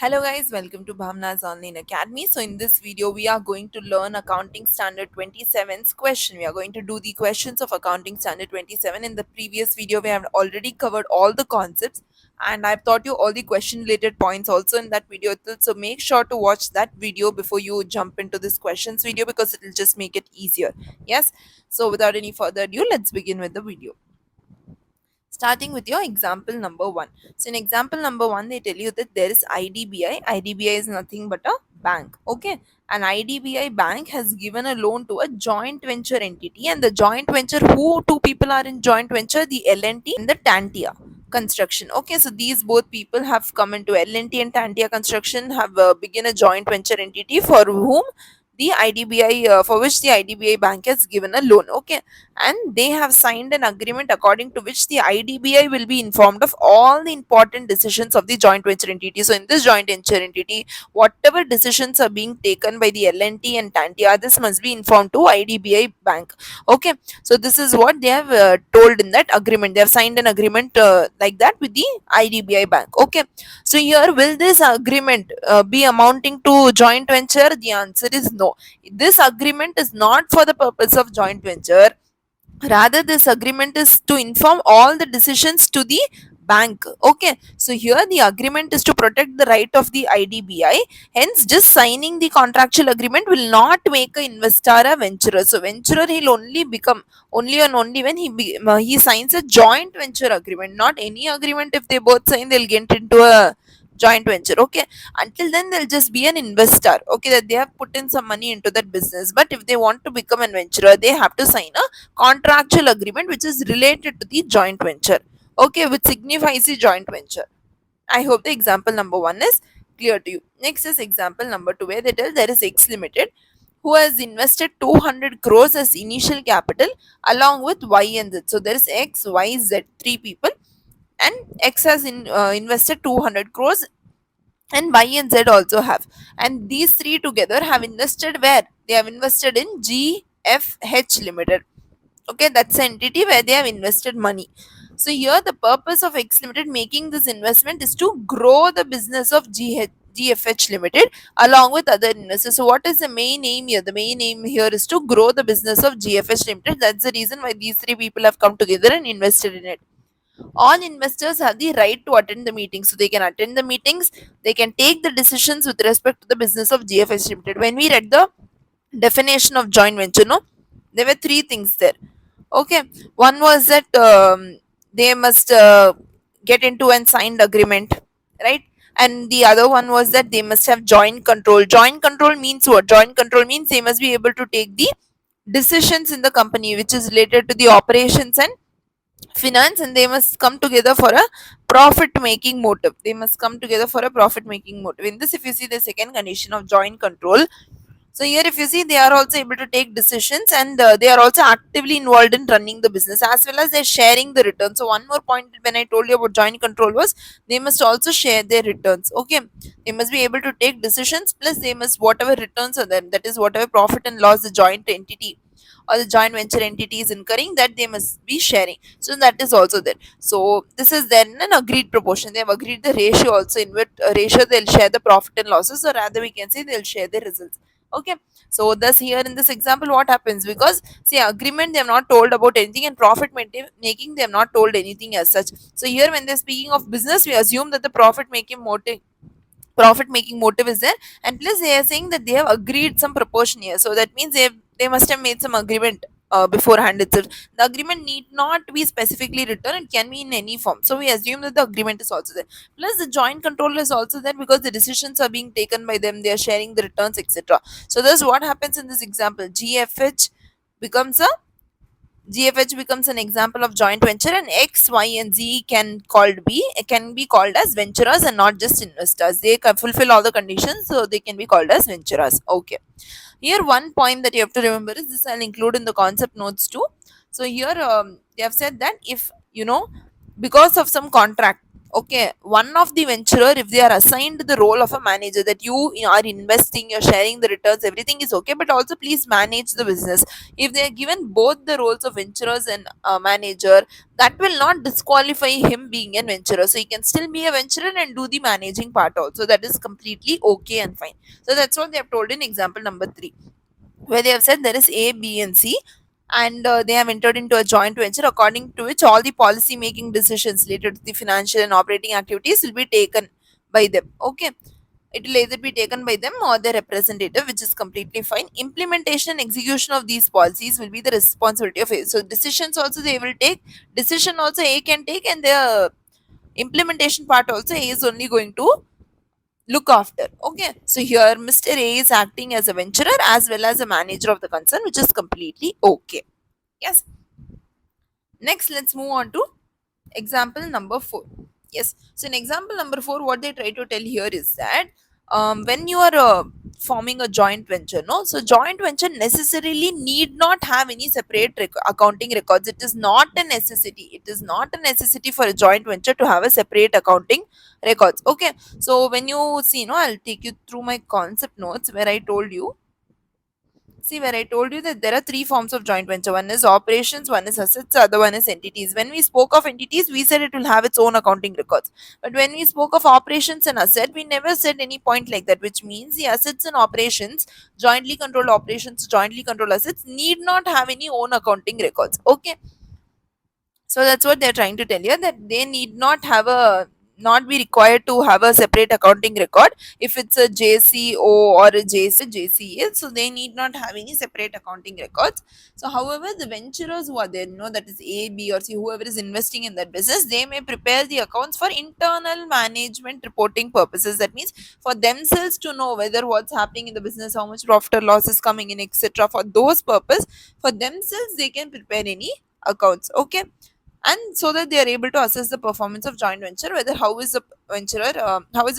Hello guys, welcome to Bhavna's Online Academy. So in this video, we are going to learn Accounting Standard 27's question. We are going to do the questions of Accounting Standard 27. In the previous video, we have already covered all the concepts and I've taught you all the question related points also in that video. So make sure to watch that video before you jump into this questions video because it will just make it easier. Yes. So without any further ado, let's begin with the video. Starting with your example number 1. So in example number 1, they tell you that there is IDBI. IDBI is nothing but a bank. Okay. An IDBI bank has given a loan to a joint venture entity, and the joint venture, who two people are in joint venture? The L&T and the Tantia construction. Okay, so these both people have come into L&T and Tantia construction, have begin a joint venture entity for whom the IDBI, for which the IDBI bank has given a loan. Okay, and they have signed an agreement according to which the IDBI will be informed of all the important decisions of the joint venture entity. So in this joint venture entity, whatever decisions are being taken by the L&T and Tantia, this must be informed to IDBI bank. Okay, so this is what they have told in that agreement. They have signed an agreement like that with the IDBI bank. Okay, so here, will this agreement be amounting to joint venture? The answer is no. This agreement is not for the purpose of joint venture. Rather, this agreement is to inform all the decisions to the bank. Okay, so here the agreement is to protect the right of the IDBI. Hence, just signing the contractual agreement will not make a investor a venturer. So venturer, he'll only become only and only when he signs a joint venture agreement, not any agreement. If they both sign, they'll get into a joint venture. Okay, until then they'll just be an investor. Okay, that they have put in some money into that business. But if they want to become an venturer, they have to sign a contractual agreement which is related to the joint venture. Okay, which signifies the joint venture. I hope the example number 1 is clear to you. Next is example number 2, where they tell there is X Limited who has invested 200 crores as initial capital along with Y and Z. So there is X, Y, Z, three people, and X has invested 200 crores and Y and Z also have. And these three together have invested where? They have invested in GFH Limited. Okay, that's the entity where they have invested money. So here the purpose of X Limited making this investment is to grow the business of GFH Limited along with other investors. So what is the main aim here? The main aim here is to grow the business of GFH Limited. That's the reason why these three people have come together and invested in it. All investors have the right to attend the meetings. So they can attend the meetings, they can take the decisions with respect to the business of GFH Limited. When we read the definition of joint venture, no, there were three things there. Okay, one was that they must get into an signed agreement, right? And the other one was that they must have joint control. Joint control means what? Joint control means they must be able to take the decisions in the company which is related to the operations and finance, and they must come together for a profit making motive. They must come together for a profit making motive. In this, if you see the second condition of joint control, so here if you see, they are also able to take decisions, and they are also actively involved in running the business as well as they're sharing the returns. So one more point when I told you about joint control was they must also share their returns. Okay, they must be able to take decisions, plus they must, whatever returns are there, that is whatever profit and loss the joint entity or the joint venture entity is incurring, that they must be sharing. So that is also there. So this is then an agreed proportion. They have agreed the ratio also. In what ratio they'll share the profit and losses, or rather we can say they'll share the results. Okay, so thus here in this example what happens, because see, agreement they have not told about anything, and making they have not told anything as such. So here when they're speaking of business, we assume that the profit making motive is there, and plus they are saying that they have agreed some proportion here. So that means they must have made some agreement beforehand itself. The agreement need not be specifically written, it can be in any form. So we assume that the agreement is also there. Plus the joint control is also there because the decisions are being taken by them, they are sharing the returns, etc. So that's what happens in this example. becomes a GFH becomes an example of joint venture, and X, Y, and Z can be called as venturers and not just investors. They can fulfill all the conditions, so they can be called as venturers. Okay. Here, one point that you have to remember is this. I'll include in the concept notes too. So here, they have said that if because of some contract, Okay, one of the venturer, if they are assigned the role of a manager, that you are investing, you're sharing the returns, everything is okay, but also please manage the business. If they are given both the roles of venturers and manager, that will not disqualify him being a venturer. So he can still be a venturer and do the managing part also. That is completely okay and fine. So that's what they have told in example number 3, where they have said there is A, B, and C, and they have entered into a joint venture according to which all the policy making decisions related to the financial and operating activities will be taken by them. Okay, it will either be taken by them or their representative, which is completely fine. Implementation and execution of these policies will be the responsibility of A. So decisions also they will take, decision also A can take, and the implementation part also A is only going to look after. Okay, so here Mr. A is acting as a venturer as well as a manager of the concern, which is completely okay. Yes. Next, let's move on to example number 4. Yes, so in example number 4, what they try to tell here is that when you are forming a joint venture, no, so joint venture necessarily need not have any separate accounting records. It is not a necessity, it is not a necessity for a joint venture to have a separate accounting records. Okay, so when you see, no, I'll take you through my concept notes where I told you. See, where I told you that there are three forms of joint venture. One is operations, one is assets, the other one is entities. When we spoke of entities, we said it will have its own accounting records. But when we spoke of operations and asset, we never said any point like that, which means the assets and operations, jointly controlled operations, jointly controlled assets, need not have any own accounting records. Okay, so that's what they're trying to tell you, that they need not have a, not be required to have a separate accounting record if it's a JCO or a JCA, so they need not have any separate accounting records. So however, the venturers who are there, you know, that is A, B, or C, whoever is investing in that business, they may prepare the accounts for internal management reporting purposes. That means for themselves to know whether what's happening in the business, how much profit or loss is coming in, etc. For those purpose, for themselves they can prepare any accounts. Okay, and so that they are able to assess the performance of joint venture, whether how is the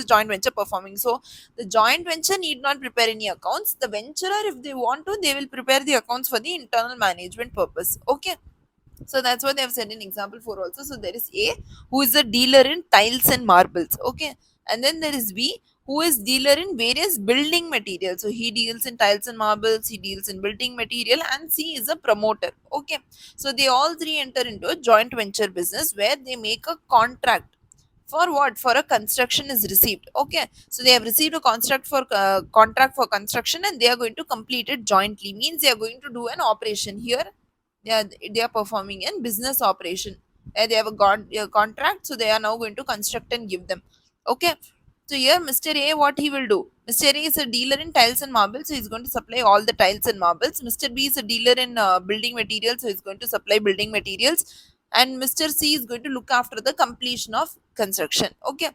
joint venture performing. So the joint venture need not prepare any accounts. The venturer, if they want to, they will prepare the accounts for the internal management purpose. Okay, so that's what they have said in example 4 also. So there is A, who is a dealer in tiles and marbles. Okay, and then there is B, who is dealer in various building materials. So he deals in tiles and marbles, he deals in building material, and C is a promoter. Okay, so they all three enter into a joint venture business where they make a contract. For what? For a construction is received. Okay, so they have received a contract for construction, and they are going to complete it jointly. Means they are going to do an operation here. They are performing in business operation. They have a contract, so they are now going to construct and give them. Okay, so here Mr. A, what he will do? Mr. A is a dealer in tiles and marbles, so he's going to supply all the tiles and marbles. Mr. B is a dealer in building materials, so he's going to supply building materials, and Mr. C is going to look after the completion of construction. Okay,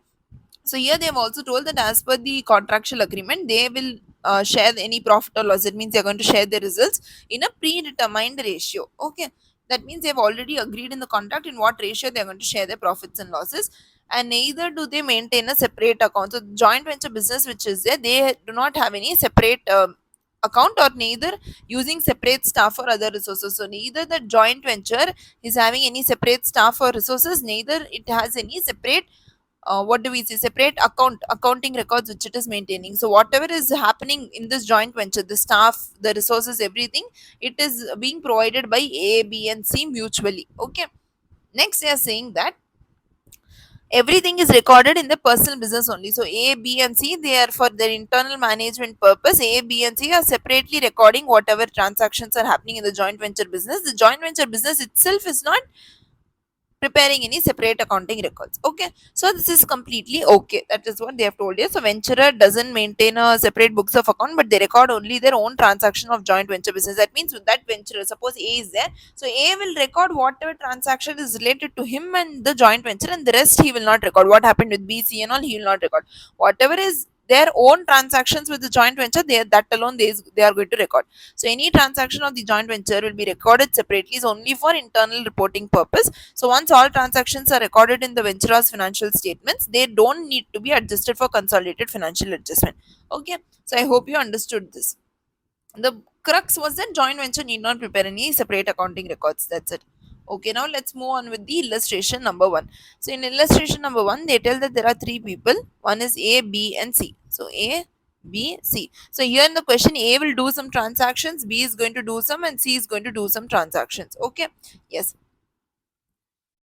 so here they have also told that as per the contractual agreement, they will share any profit or loss. It means they are going to share the results in a predetermined ratio. Okay, that means they have already agreed in the contract in what ratio they are going to share their profits and losses. And neither do they maintain a separate account. So joint venture business which is there, they do not have any separate account, or neither using separate staff or other resources. So neither the joint venture is having any separate staff or resources, neither it has any separate what do we say, separate accounting records which it is maintaining. So whatever is happening in this joint venture, the staff, the resources, everything, it is being provided by A, B, and C mutually. Okay, next they are saying that everything is recorded in the personal business only. So A, B, and C, they are for their internal management purpose. A, B, and C are separately recording whatever transactions are happening in the joint venture business. The joint venture business itself is not preparing any separate accounting records. Okay, so this is completely okay. That is what they have told you. So venturer doesn't maintain a separate books of account, but they record only their own transaction of joint venture business. That means with that venturer, suppose A is there, so A will record whatever transaction is related to him and the joint venture, and the rest he will not record. What happened with B, C, and all, he will not record. Whatever is their own transactions with the joint venture, that alone they are going to record. So any transaction of the joint venture will be recorded separately, is only for internal reporting purpose. So once all transactions are recorded in the venturer's financial statements, they don't need to be adjusted for consolidated financial adjustment. Okay, so I hope you understood this. The crux was that joint venture need not prepare any separate accounting records. That's it. Okay, now let's move on with the illustration number one. So in illustration number one, they tell that there are three people. One is A, B, and C. So A, B, C. So here in the question, A will do some transactions, B is going to do some, and C is going to do some transactions. Okay. Yes.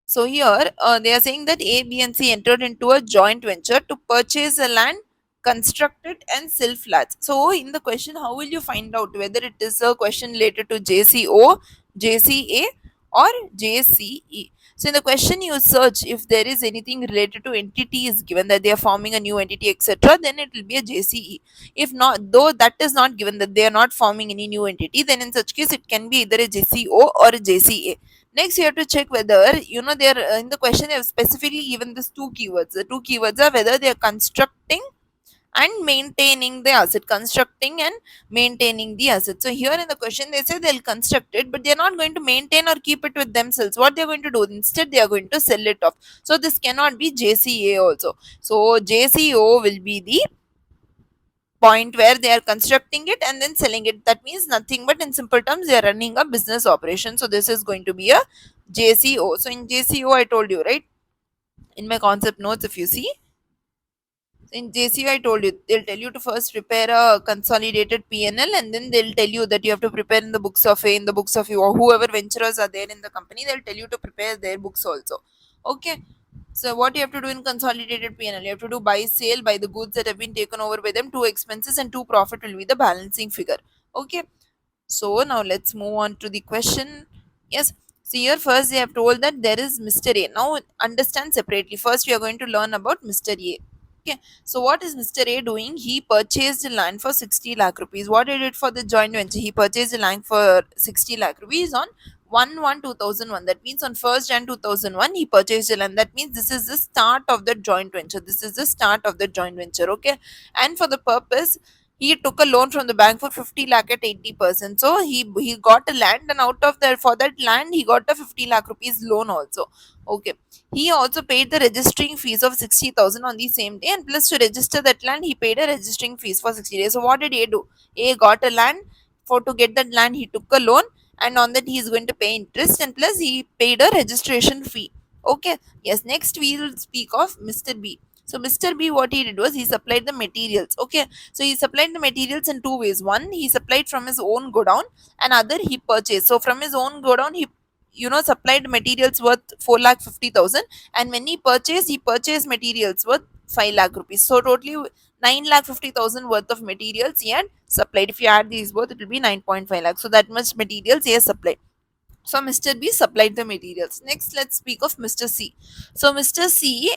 So here they are saying that A, B, and C entered into a joint venture to purchase a land, construct it, and sell flats. So in the question, how will you find out whether it is a question related to JCO, JCA, or JCE? So in the question, you search if there is anything related to entities given that they are forming a new entity, etc. Then it will be a JCE. If not, though that is not given that they are not forming any new entity, then in such case it can be either a JCO or a JCA. Next, you have to check whether they are in the question. They have specifically given these two keywords. The two keywords are whether they are constructing and maintaining the asset, constructing and maintaining the asset. So here in the question, they say they'll construct it, but they are not going to maintain or keep it with themselves. What they are going to do instead, they are going to sell it off. So this cannot be JCA also. So JCO will be the point where they are constructing it and then selling it. That means nothing but in simple terms they are running a business operation. So this is going to be a JCO. So in JCO I told you, right, in my concept notes, if you see, in JCO I told you they'll tell you to first prepare a consolidated PNL, and then they'll tell you that you have to prepare in the books of A, in the books of you, or whoever venturers are there in the company, they'll tell you to prepare their books also. Okay. So what you have to do in consolidated P&L, you have to do buy sale by the goods that have been taken over by them, two expenses and two profit will be the balancing figure. Okay. So now let's move on to the question. Yes. So here first they have told that there is Mr. A. Now understand separately. First we are going to learn about Mr. A. Okay. So what is Mr. A doing? He purchased the land for 60 lakh rupees. What he did for the joint venture? He purchased the land for 60 lakh rupees on 1/1/2001. That means on 1st Jan 2001 he purchased the land. That means this is the start of the joint venture. This is the start of the joint venture. Okay. And for the purpose, he took a loan from the bank for 50 lakh at 80%. So he got a land, and out of that, for that land he got a 50 lakh rupees loan also. Okay. He also paid the registering fees of 60,000 on the same day, and plus to register that land he paid a registering fees for 60 days. So what did A do? A got a land. For to get that land he took a loan, and on that he is going to pay interest, and plus he paid a registration fee. Okay. Yes. Next we will speak of Mr. B. So Mr. B, what he did was he supplied the materials. Okay. So he supplied the materials in two ways. One, he supplied from his own godown, and other he purchased. So from his own godown, he supplied materials worth 4,50,000, and when he purchased materials worth 5 lakh rupees. So totally 9,50,000 worth of materials he had supplied. If you add these both, it will be 9.5 lakh. So that much materials he has supplied. So Mr. B supplied the materials. Next, let's speak of Mr. C. So Mr. C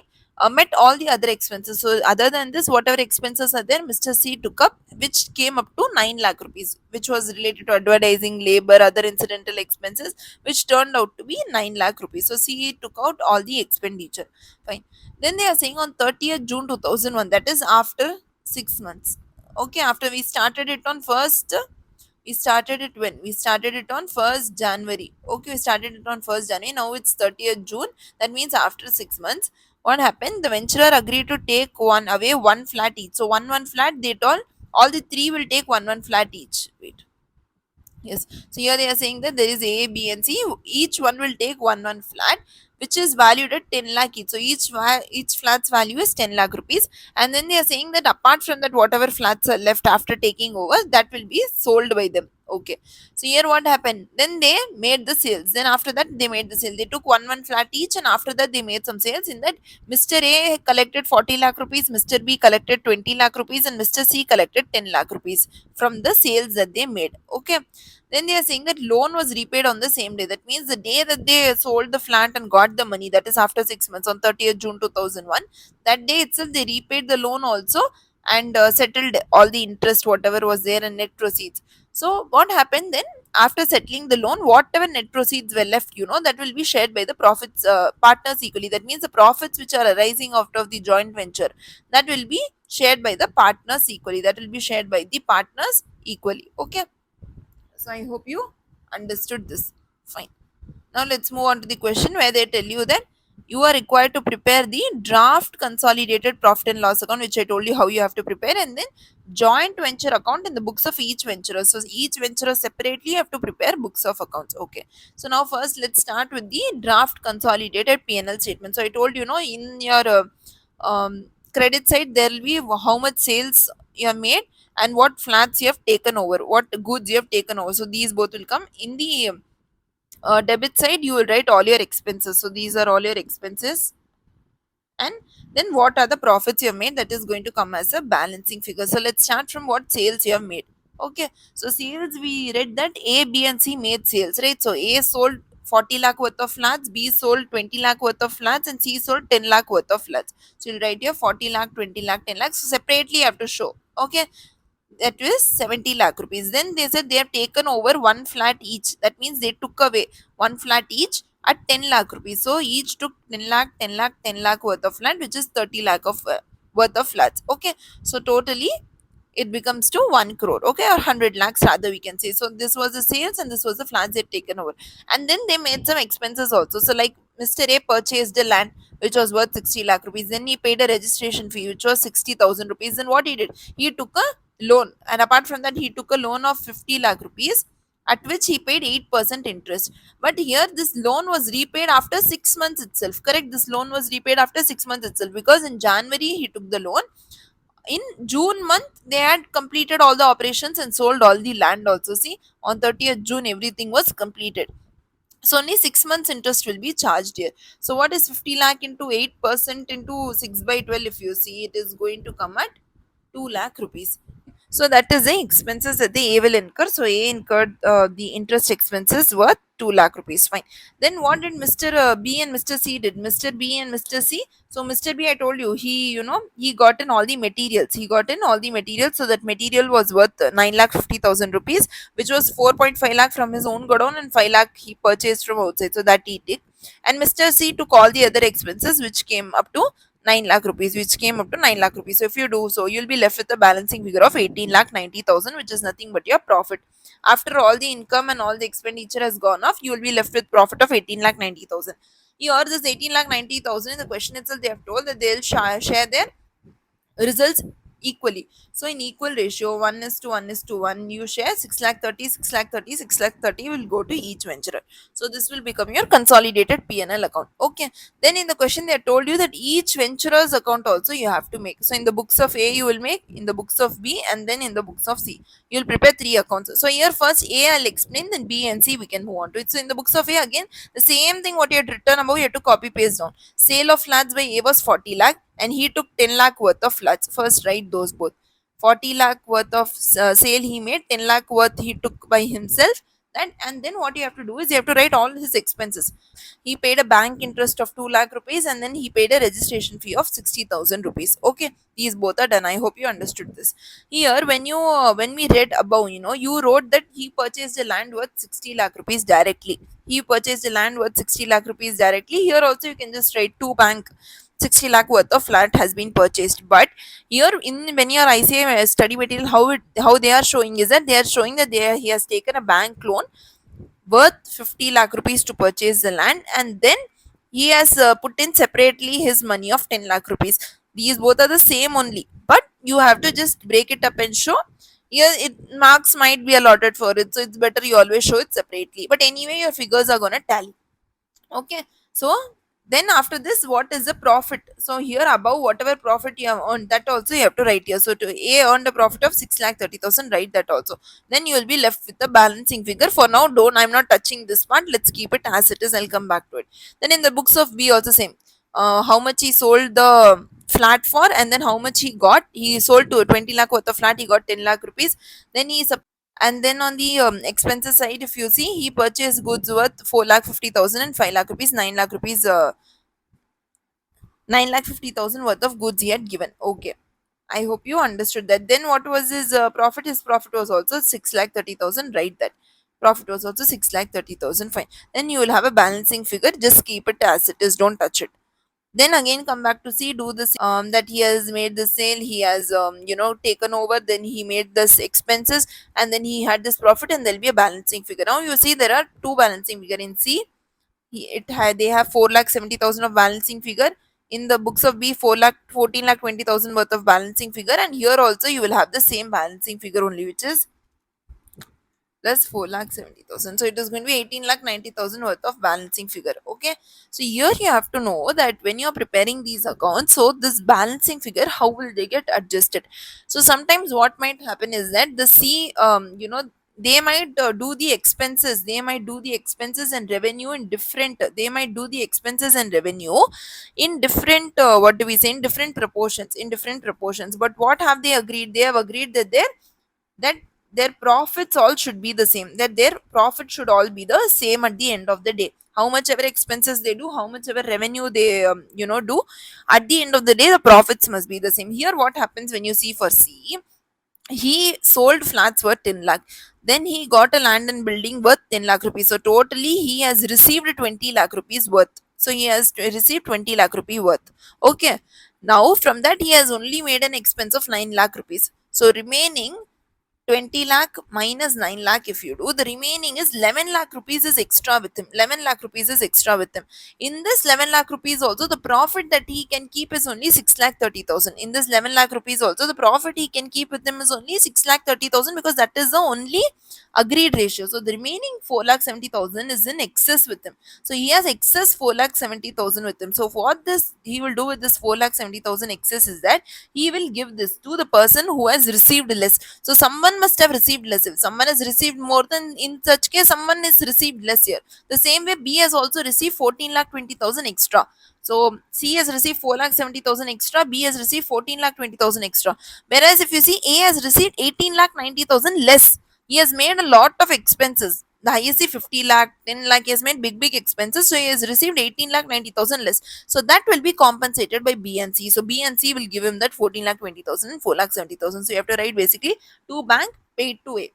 met all the other expenses. So other than this, whatever expenses are there, Mr. C took up, which came up to 9 lakh rupees, which was related to advertising, labor, other incidental expenses, which turned out to be 9 lakh rupees. So C took out all the expenditure. Fine. Then they are saying on 30th June 2001, that is after 6 months. Okay, after we started it on first, we started it when we started it on 1st January. Okay, we started it on 1st January. Now it's 30th June. That means after 6 months, what happened? The venturer agreed to take one flat each. So one flat, they told all the three will take one flat each. Wait. Yes. So here they are saying that there is A, B, and C. Each one will take one flat, which is valued at 10 lakh each. So each flat's value is 10 lakh rupees. And then they are saying that apart from that, whatever flats are left after taking over, that will be sold by them. Okay. So here what happened? Then they made the sales. Then after that, they made the sale. They took one flat each, and after that, they made some sales. In that, Mr. A collected 40 lakh rupees, Mr. B collected 20 lakh rupees, and Mr. C collected 10 lakh rupees from the sales that they made. Okay. Then they are saying that loan was repaid on the same day. That means the day that they sold the flat and got the money, that is after 6 months, on 30th June 2001, that day itself they repaid the loan also, and settled all the interest, whatever was there, and net proceeds. So what happened then? After settling the loan, whatever net proceeds were left, that will be shared by the profits partners equally. That means the profits which are arising out of the joint venture, that will be shared by the partners equally. That will be shared by the partners equally. Okay. So I hope you understood this. Fine. Now let's move on to the question where they tell you that you are required to prepare the draft consolidated profit and loss account, which I told you how you have to prepare, and then joint venture account in the books of each venture. So each venture separately you have to prepare books of accounts. Okay. So now first let's start with the draft consolidated P&L statement. So I told you know in your credit side there will be how much sales you have made and what flats you have taken over, what goods you have taken over. So these both will come in the debit side. You will write all your expenses. So these are all your expenses, and then what are the profits you have made, that is going to come as a balancing figure. So let's start from what sales you have made. Okay, so sales, we read that A, B and C made sales, right? So A sold 40 lakh worth of flats, B sold 20 lakh worth of flats, and C sold 10 lakh worth of flats. So you'll write here 40 lakh, 20 lakh, 10 lakh. So separately you have to show. Okay, that is 70 lakh rupees. Then they said they have taken over one flat each. That means they took away one flat each at 10 lakh rupees. So each took 10 lakh, 10 lakh, 10 lakh worth of land, which is 30 lakh of worth of flats. Okay, so totally it becomes to 1 crore. Okay, or 100 lakhs rather, we can say. So this was the sales and this was the flats they've taken over. And then they made some expenses also. So like Mr. A purchased a land which was worth 60 lakh rupees. Then he paid a registration fee which was 60,000 rupees. Then what he did? He took a loan, and apart from that he took a loan of 50 lakh rupees, at which he paid 8% interest. But here this loan was repaid after 6 months itself. Correct, this loan was repaid after 6 months itself, because in January he took the loan. In June month they had completed all the operations and sold all the land also. See, on 30th June everything was completed. So only 6 months interest will be charged here. So what is 50 lakh into 8% into 6 by 12? If you see, it is going to come at 2 lakh rupees. So that is the expenses that the A will incur. So A incurred the interest expenses worth 2 lakh rupees. Fine. Then what did Mr. B and Mr. C did? Mr. B and Mr. C. So Mr. B, I told you, he got in all the materials. He got in all the materials. So that material was worth 9 lakh 50,000 rupees, which was 4.5 lakh from his own godown and 5 lakh he purchased from outside. So that he did. And Mr. C took all the other expenses, which came up to 9 lakh rupees, which came up to 9 lakh rupees. So if you do so, you'll be left with a balancing figure of 18 lakh 90,000, which is nothing but your profit. After all the income and all the expenditure has gone off, you will be left with profit of 18 lakh 90,000. Here, this 18 lakh 90,000 in the question itself, they have told that they'll share their results equally. So in equal ratio, 1 is to 1 is to 1, you share 6 lakh 30, 6 lakh 30, 6 lakh 30 will go to each venturer. So this will become your consolidated P&L account. Okay. Then in the question they told you that each venturer's account also you have to make. So in the books of A you will make, in the books of B, and then in the books of C. You will prepare 3 accounts. So here first A I'll explain, then B and C we can move on to it. So in the books of A again, the same thing what you had written above, you have to copy paste down. Sale of flats by A was 40 lakh and he took 10 lakh worth of flats. First write those both. 40 lakh worth of sale he made, 10 lakh worth he took by himself. And then what you have to do is you have to write all his expenses. He paid a bank interest of 2 lakh rupees and then he paid a registration fee of 60,000 rupees. Okay, these both are done. I hope you understood this. Here when we read above, you wrote that he purchased a land worth 60 lakh rupees directly. He purchased a land worth 60 lakh rupees directly. Here also you can just write to bank 60 lakh worth of flat has been purchased. But here in when your ICA study material, how they are showing is that they are showing that he has taken a bank loan worth 50 lakh rupees to purchase the land, and then he has put in separately his money of 10 lakh rupees. These both are the same only, but you have to just break it up and show. Here it marks might be allotted for it, so it's better you always show it separately, but anyway your figures are gonna tally. Okay, so then after this, what is the profit? So here above, whatever profit you have earned, that also you have to write here. So to A earned a profit of 6 lakh 30,000, write that also. Then you will be left with the balancing figure. For now, don't, I'm not touching this part. Let's keep it as it is. I'll come back to it. Then in the books of B also same. How much he sold the flat for, and then how much he got. He sold to 20 lakh worth of flat, he got 10 lakh rupees. Then and then on the expenses side, if you see, he purchased goods worth 4 lakh 50,000 and 5 lakh rupees, 9 lakh rupees, 9 lakh 50,000 worth of goods he had given. Okay. I hope you understood that. Then what was his profit? His profit was also 6 lakh 30,000. Write that. Profit was also 6 lakh 30,000. Fine. Then you will have a balancing figure. Just keep it as it is. Don't touch it. Then again come back to see, do this, that he has made the sale, he has taken over, then he made this expenses, and then he had this profit, and there'll be a balancing figure. Now you see there are two balancing figure in C They have 4,70,000 of balancing figure. In the books of B, 14,20,000 worth of balancing figure, and here also you will have the same balancing figure only, which is plus 4,70,000. So it is going to be 18,90,000 worth of balancing figure. Okay. So here you have to know that when you are preparing these accounts, so this balancing figure, how will they get adjusted? So sometimes what might happen is that the they might do the expenses. They might do the expenses and revenue in different. They might do the expenses and revenue in different. What do we say? In different proportions. In different proportions. But what have they agreed? They have agreed that that their profits all should be the same, that their profit should all be the same at the end of the day. How much ever expenses they do, how much ever revenue they do, at the end of the day the profits must be the same. Here what happens when you see for C, he sold flats worth 10 lakh, then he got a land and building worth 10 lakh rupees, so totally he has received 20 lakh rupees worth. So he has received 20 lakh rupee worth. Okay, now from that he has only made an expense of 9 lakh rupees, so remaining 20 lakh minus 9 lakh, if you do, the remaining is 11 lakh rupees is extra with him. 11 lakh rupees is extra with him. In this 11 lakh rupees also, the profit that he can keep is only 6 lakh 30,000. In this 11 lakh rupees also, the profit he can keep with him is only 6 lakh 30,000, because that is the only agreed ratio. So the remaining 4 lakh 70,000 is in excess with him. So he has excess 4 lakh 70,000 with him. So what this he will do with this 4 lakh 70,000 excess is that he will give this to the person who has received less. So someone must have received less. If someone has received more, than in such case someone is received less here. The same way B has also received 14 lakh 20,000 extra. So C has received 4 lakh 70,000 extra, B has received 14 lakh 20,000 extra. Whereas if you see, A has received 18 lakh 90,000 less. He has made a lot of expenses. The highest is 50 lakh, 10 lakh. He has made big expenses. So he has received 18 lakh 90,000 less. So that will be compensated by B and C. So B and C will give him that 14 lakh 20,000 and 4 lakh 70,000. So you have to write basically to bank paid to A.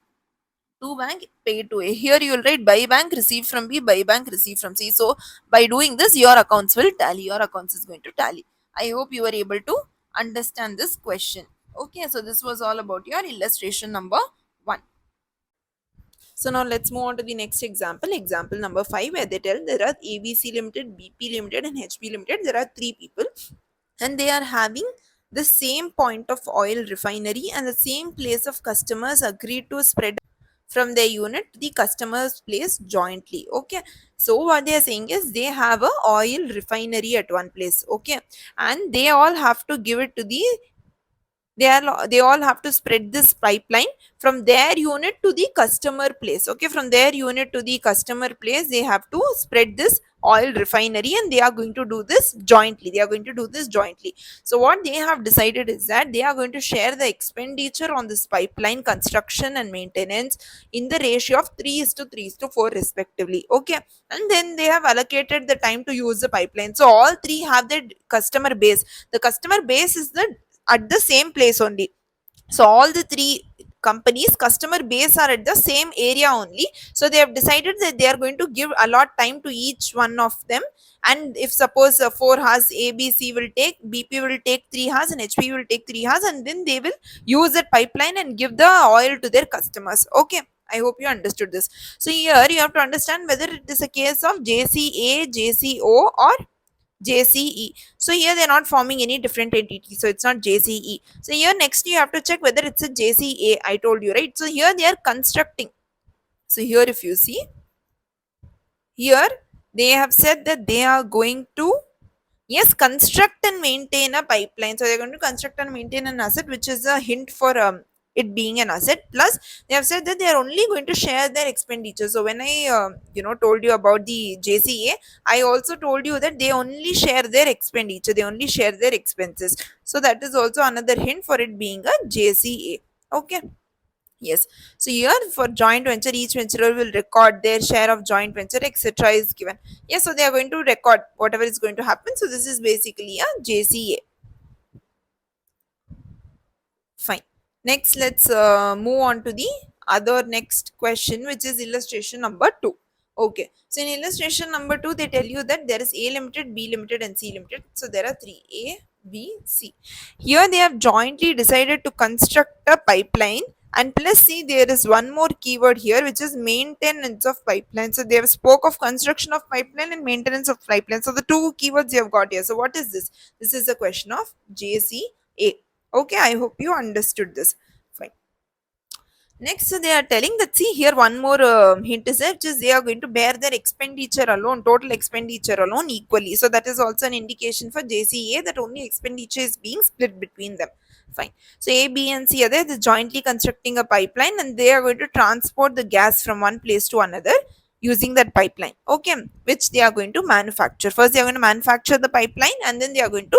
To bank paid to A. Here you will write by bank received from B, by bank received from C. So by doing this, your accounts will tally. Your accounts is going to tally. I hope you were able to understand this question. Okay, so this was all about your illustration number 1. So now let's move on to the next example. Example number 5, where they tell there are ABC Limited, BP Limited and HP Limited. There are 3 people and they are having the same point of oil refinery, and the same place of customers agreed to spread from their unit to the customer's place jointly. Okay, so what they are saying is they have a oil refinery at one place. Okay, and they all have to give it to the they all have to spread this pipeline from their unit to the customer place. Okay, from their unit to the customer place they have to spread this oil refinery, and they are going to do this jointly. So what they have decided is that they are going to share the expenditure on this pipeline construction and maintenance in the ratio of 3 is to 3 is to 4 respectively. Okay, and then they have allocated the time to use the pipeline. So all three have their customer base. The customer base is the at the same place only. So all the three companies customer base are at the same area only. So they have decided that they are going to give a lot time to each one of them. And if suppose 4 hours ABC will take, BP will take 3 hours and HP will take 3 hours, and then they will use that pipeline and give the oil to their customers. Okay, I hope you understood this. So here you have to understand whether it is a case of JCA, JCO or JCE. So here they're not forming any different entity. So it's not JCE. So here next you have to check whether it's a JCA. I told you, right? So here they are constructing. So here if you see, here they have said that they are going to, yes, construct and maintain a pipeline. So they're going to construct and maintain an asset, which is a hint for it being an asset. Plus, they have said that they are only going to share their expenditure. So when I told you about the JCA, I also told you that they only share their expenditure. They only share their expenses. So that is also another hint for it being a JCA. Okay. Yes. So here for joint venture, each venturer will record their share of joint venture, etc. is given. Yes, so they are going to record whatever is going to happen. So this is basically a JCA. Fine. Next, let's move on to the other next question, which is illustration number 2. Okay. So in illustration number 2, they tell you that there is A Limited, B Limited and C Limited. So there are 3, A, B, C. Here they have jointly decided to construct a pipeline And plus see, there is one more keyword here, which is maintenance of pipeline. So they have spoke of construction of pipeline and maintenance of pipeline. So the two keywords you have got here. So what is this? This is a question of JCA. Okay, I hope you understood this. Fine. Next, they are telling that, see here, one more hint is there, which is they are going to bear their expenditure alone, total expenditure alone equally. So that is also an indication for JCA that only expenditure is being split between them. Fine. So A, B, and C are there. They're jointly constructing a pipeline and they are going to transport the gas from one place to another using that pipeline. Okay, which they are going to manufacture. First, they are going to manufacture the pipeline and then they are going to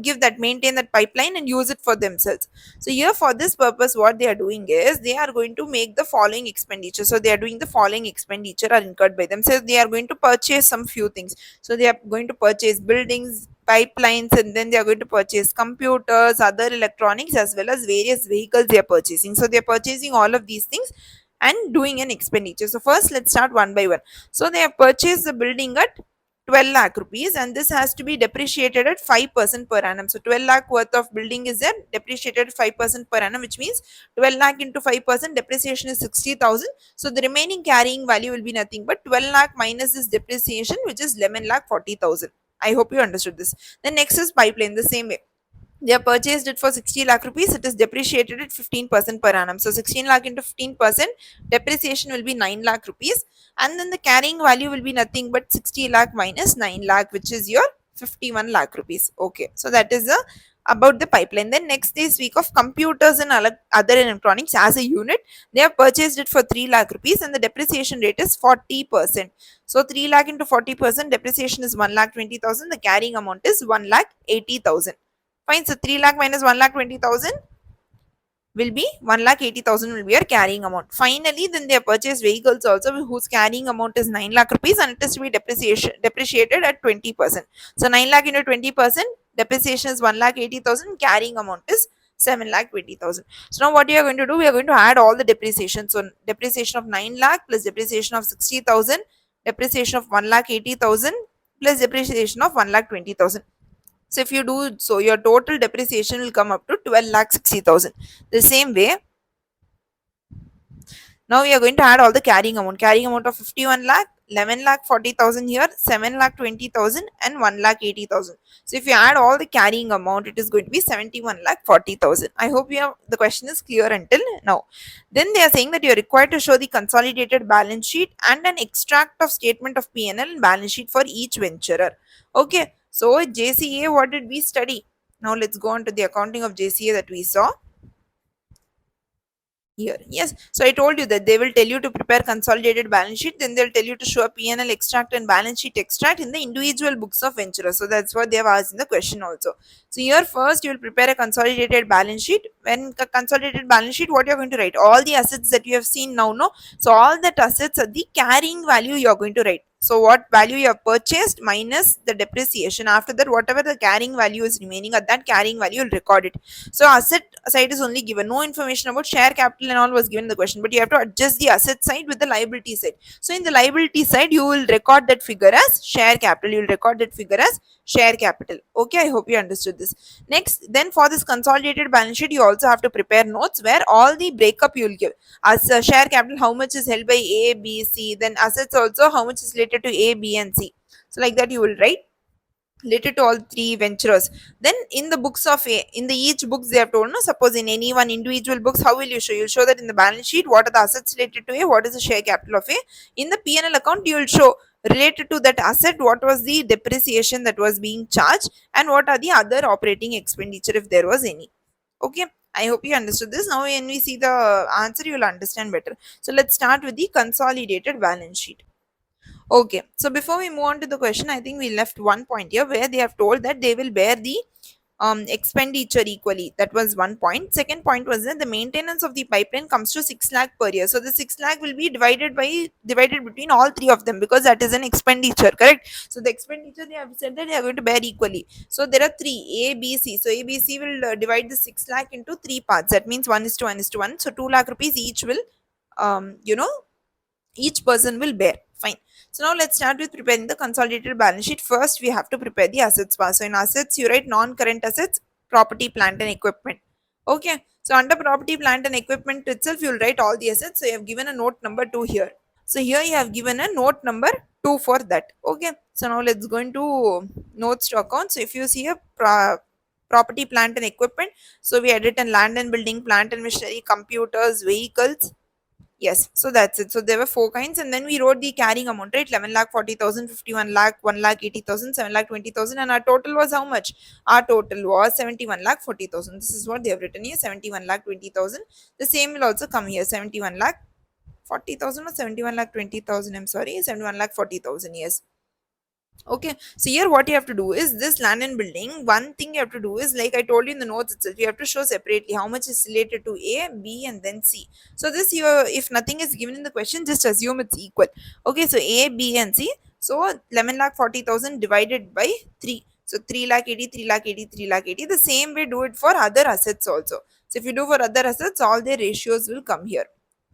give that, maintain that pipeline and use it for themselves. So here for this purpose, what they are doing is they are going to make the following expenditure. So they are doing the following expenditure are incurred by them. So they are going to purchase some few things. So they are going to purchase buildings, pipelines, and then they are going to purchase computers, other electronics, as well as various vehicles they are purchasing. So they are purchasing all of these things and doing an expenditure. So first, let's start one by one. So they have purchased the building at 12 lakh rupees and this has to be depreciated at 5% per annum. So 12 lakh worth of building is there, depreciated at 5% per annum, which means 12 lakh into 5%, depreciation is 60,000. So the remaining carrying value will be nothing but 12 lakh minus this depreciation, which is 11 lakh 40,000. I hope you understood this. Then next is pipeline, the same way. They have purchased it for 60 lakh rupees. It is depreciated at 15% per annum. So 16 lakh into 15%, depreciation will be 9 lakh rupees. And then the carrying value will be nothing but 60 lakh minus 9 lakh, which is your 51 lakh rupees. Okay. So that is about the pipeline. Then next they speak of computers and other electronics as a unit. They have purchased it for 3 lakh rupees and the depreciation rate is 40%. So 3 lakh into 40%, depreciation is 1 lakh 20,000. The carrying amount is 1 lakh 80,000. Fine. So 3 lakh minus 1 lakh 20,000 will be 1 lakh 80,000 will be your carrying amount. Finally, then they have purchased vehicles also whose carrying amount is 9 lakh rupees and it is to be depreciated at 20%. So 9 lakh into 20%, depreciation is 1 lakh 80,000, carrying amount is 7 lakh 20,000. So now what we are going to do, we are going to add all the depreciation. So depreciation of 9 lakh plus depreciation of 60,000, depreciation of 1 lakh 80,000 plus depreciation of 1 lakh 20,000. So if you do so, your total depreciation will come up to 12 lakh 60,000. The same way, now we are going to add all the carrying amount. Carrying amount of 51 lakh, 11 lakh 40,000 here, 7 lakh 20,000 and 1 lakh 80,000. So if you add all the carrying amount, it is going to be 71 lakh 40,000. I hope you have, the question is clear until now. Then they are saying that you are required to show the consolidated balance sheet and an extract of statement of P&L and balance sheet for each venturer. Okay. So JCA, what did we study? Now let's go on to the accounting of JCA that we saw here. Yes, so I told you that they will tell you to prepare consolidated balance sheet, then they'll tell you to show a P&L extract and balance sheet extract in the individual books of venturers. So that's what they have asked in the question also. So here first you will prepare a consolidated balance sheet. When a consolidated balance sheet, what you're going to write? All the assets that you have seen now, no? So all that assets are the carrying value you're going to write. So what value you have purchased minus the depreciation. After that, whatever the carrying value is remaining, at that carrying value you'll record it. So asset side is only given. No information about share capital and all was given in the question, but you have to adjust the asset side with the liability side. So in the liability side, you will record that figure as share capital. You will record that figure as share capital. Okay, I hope you understood this. Next, then for this consolidated balance sheet, you also have to prepare notes where all the breakup you will give. As share capital, how much is held by A, B, C. Then assets also, how much is related to A, B, and C. So like that you will write related to all three venturers. Then in the books of A, in the each books they have told, no, suppose in any one individual books, how will you show? You'll show that in the balance sheet, what are the assets related to A, what is the share capital of A. In the P&L account, you will show related to that asset, what was the depreciation that was being charged and what are the other operating expenditure if there was any. Okay, I hope you understood this. Now when we see the answer, you will understand better. So let's start with the consolidated balance sheet. Okay, so before we move on to the question, I think we left one point here where they have told that they will bear the expenditure equally. That was one point. Second point was that the maintenance of the pipeline comes to 6 lakh per year. So the 6 lakh will be divided between all three of them because that is an expenditure, correct? So the expenditure they have said that they are going to bear equally. So there are three A, B, C. So A, B, C will divide the 6 lakh into three parts. That means 1 is to 1 is to 1. So 2 lakh rupees each will, each person will bear. Fine. So now let's start with preparing the consolidated balance sheet. First, we have to prepare the assets part. So in assets, you write non-current assets, property, plant and equipment. Okay, so under property, plant and equipment itself, you'll write all the assets. So you have given a note number 2 here. So here you have given a note number 2 for that. Okay, so now let's go into notes to account. So if you see a property, plant and equipment, so we had written land and building, plant and machinery, computers, vehicles. Yes, so that's it. So there were four kinds, and then we wrote the carrying amount, right? 11 lakh 40,000, 51 lakh, 1 lakh 80,000, 7 lakh 20,000, and our total was how much? Our total was 71 lakh 40,000. This is what they have written here, 71 lakh 20,000. The same will also come here, 71 lakh 40,000 or 71 lakh 20,000. I'm sorry, 71 lakh 40,000. Yes. Okay, so here what you have to do is this land and building. One thing you have to do is, like I told you in the notes itself, you have to show separately how much is related to A, B, and then C. So this here, if nothing is given in the question, just assume it's equal. Okay, so A, B, and C. So 11 lakh 40,000 divided by 3. So 3 lakh 80, 3 lakh 80, 3 lakh 80. The same way do it for other assets also. So if you do for other assets, all their ratios will come here.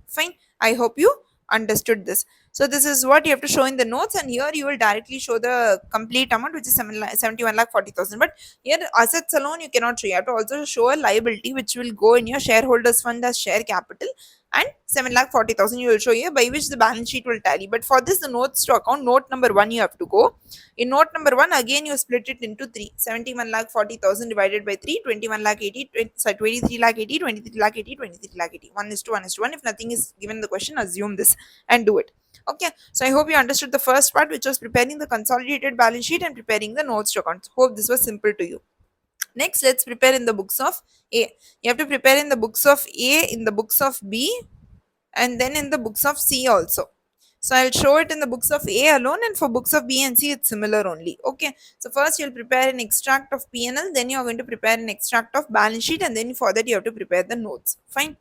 Fine. I hope you understood this. So this is what you have to show in the notes, and here you will directly show the complete amount, which is 71 lakh 40,000. But here assets alone you cannot show. You have to also show a liability which will go in your shareholders fund as share capital, and 7 lakh 40,000 you will show here, by which the balance sheet will tally. But for this, the notes to account, note number 1 you have to go. In note number 1, again you split it into 3. 71 lakh 40,000 divided by 3, 21 lakh 80, 23 lakh 80, 23 lakh 80, 23 lakh 80. 1 is to 1 is to 1. If nothing is given in the question, assume this and do it. Okay, so I hope you understood the first part, which was preparing the consolidated balance sheet and preparing the notes to account. Hope this was simple to you. Next, let's prepare in the books of A. You have to prepare in the books of A, in the books of B, and then in the books of C also. So I'll show it in the books of A alone, and for books of B and C it's similar only. Okay. So first you'll prepare an extract of P&L, then you're going to prepare an extract of balance sheet, and then for that you have to prepare the notes. Fine.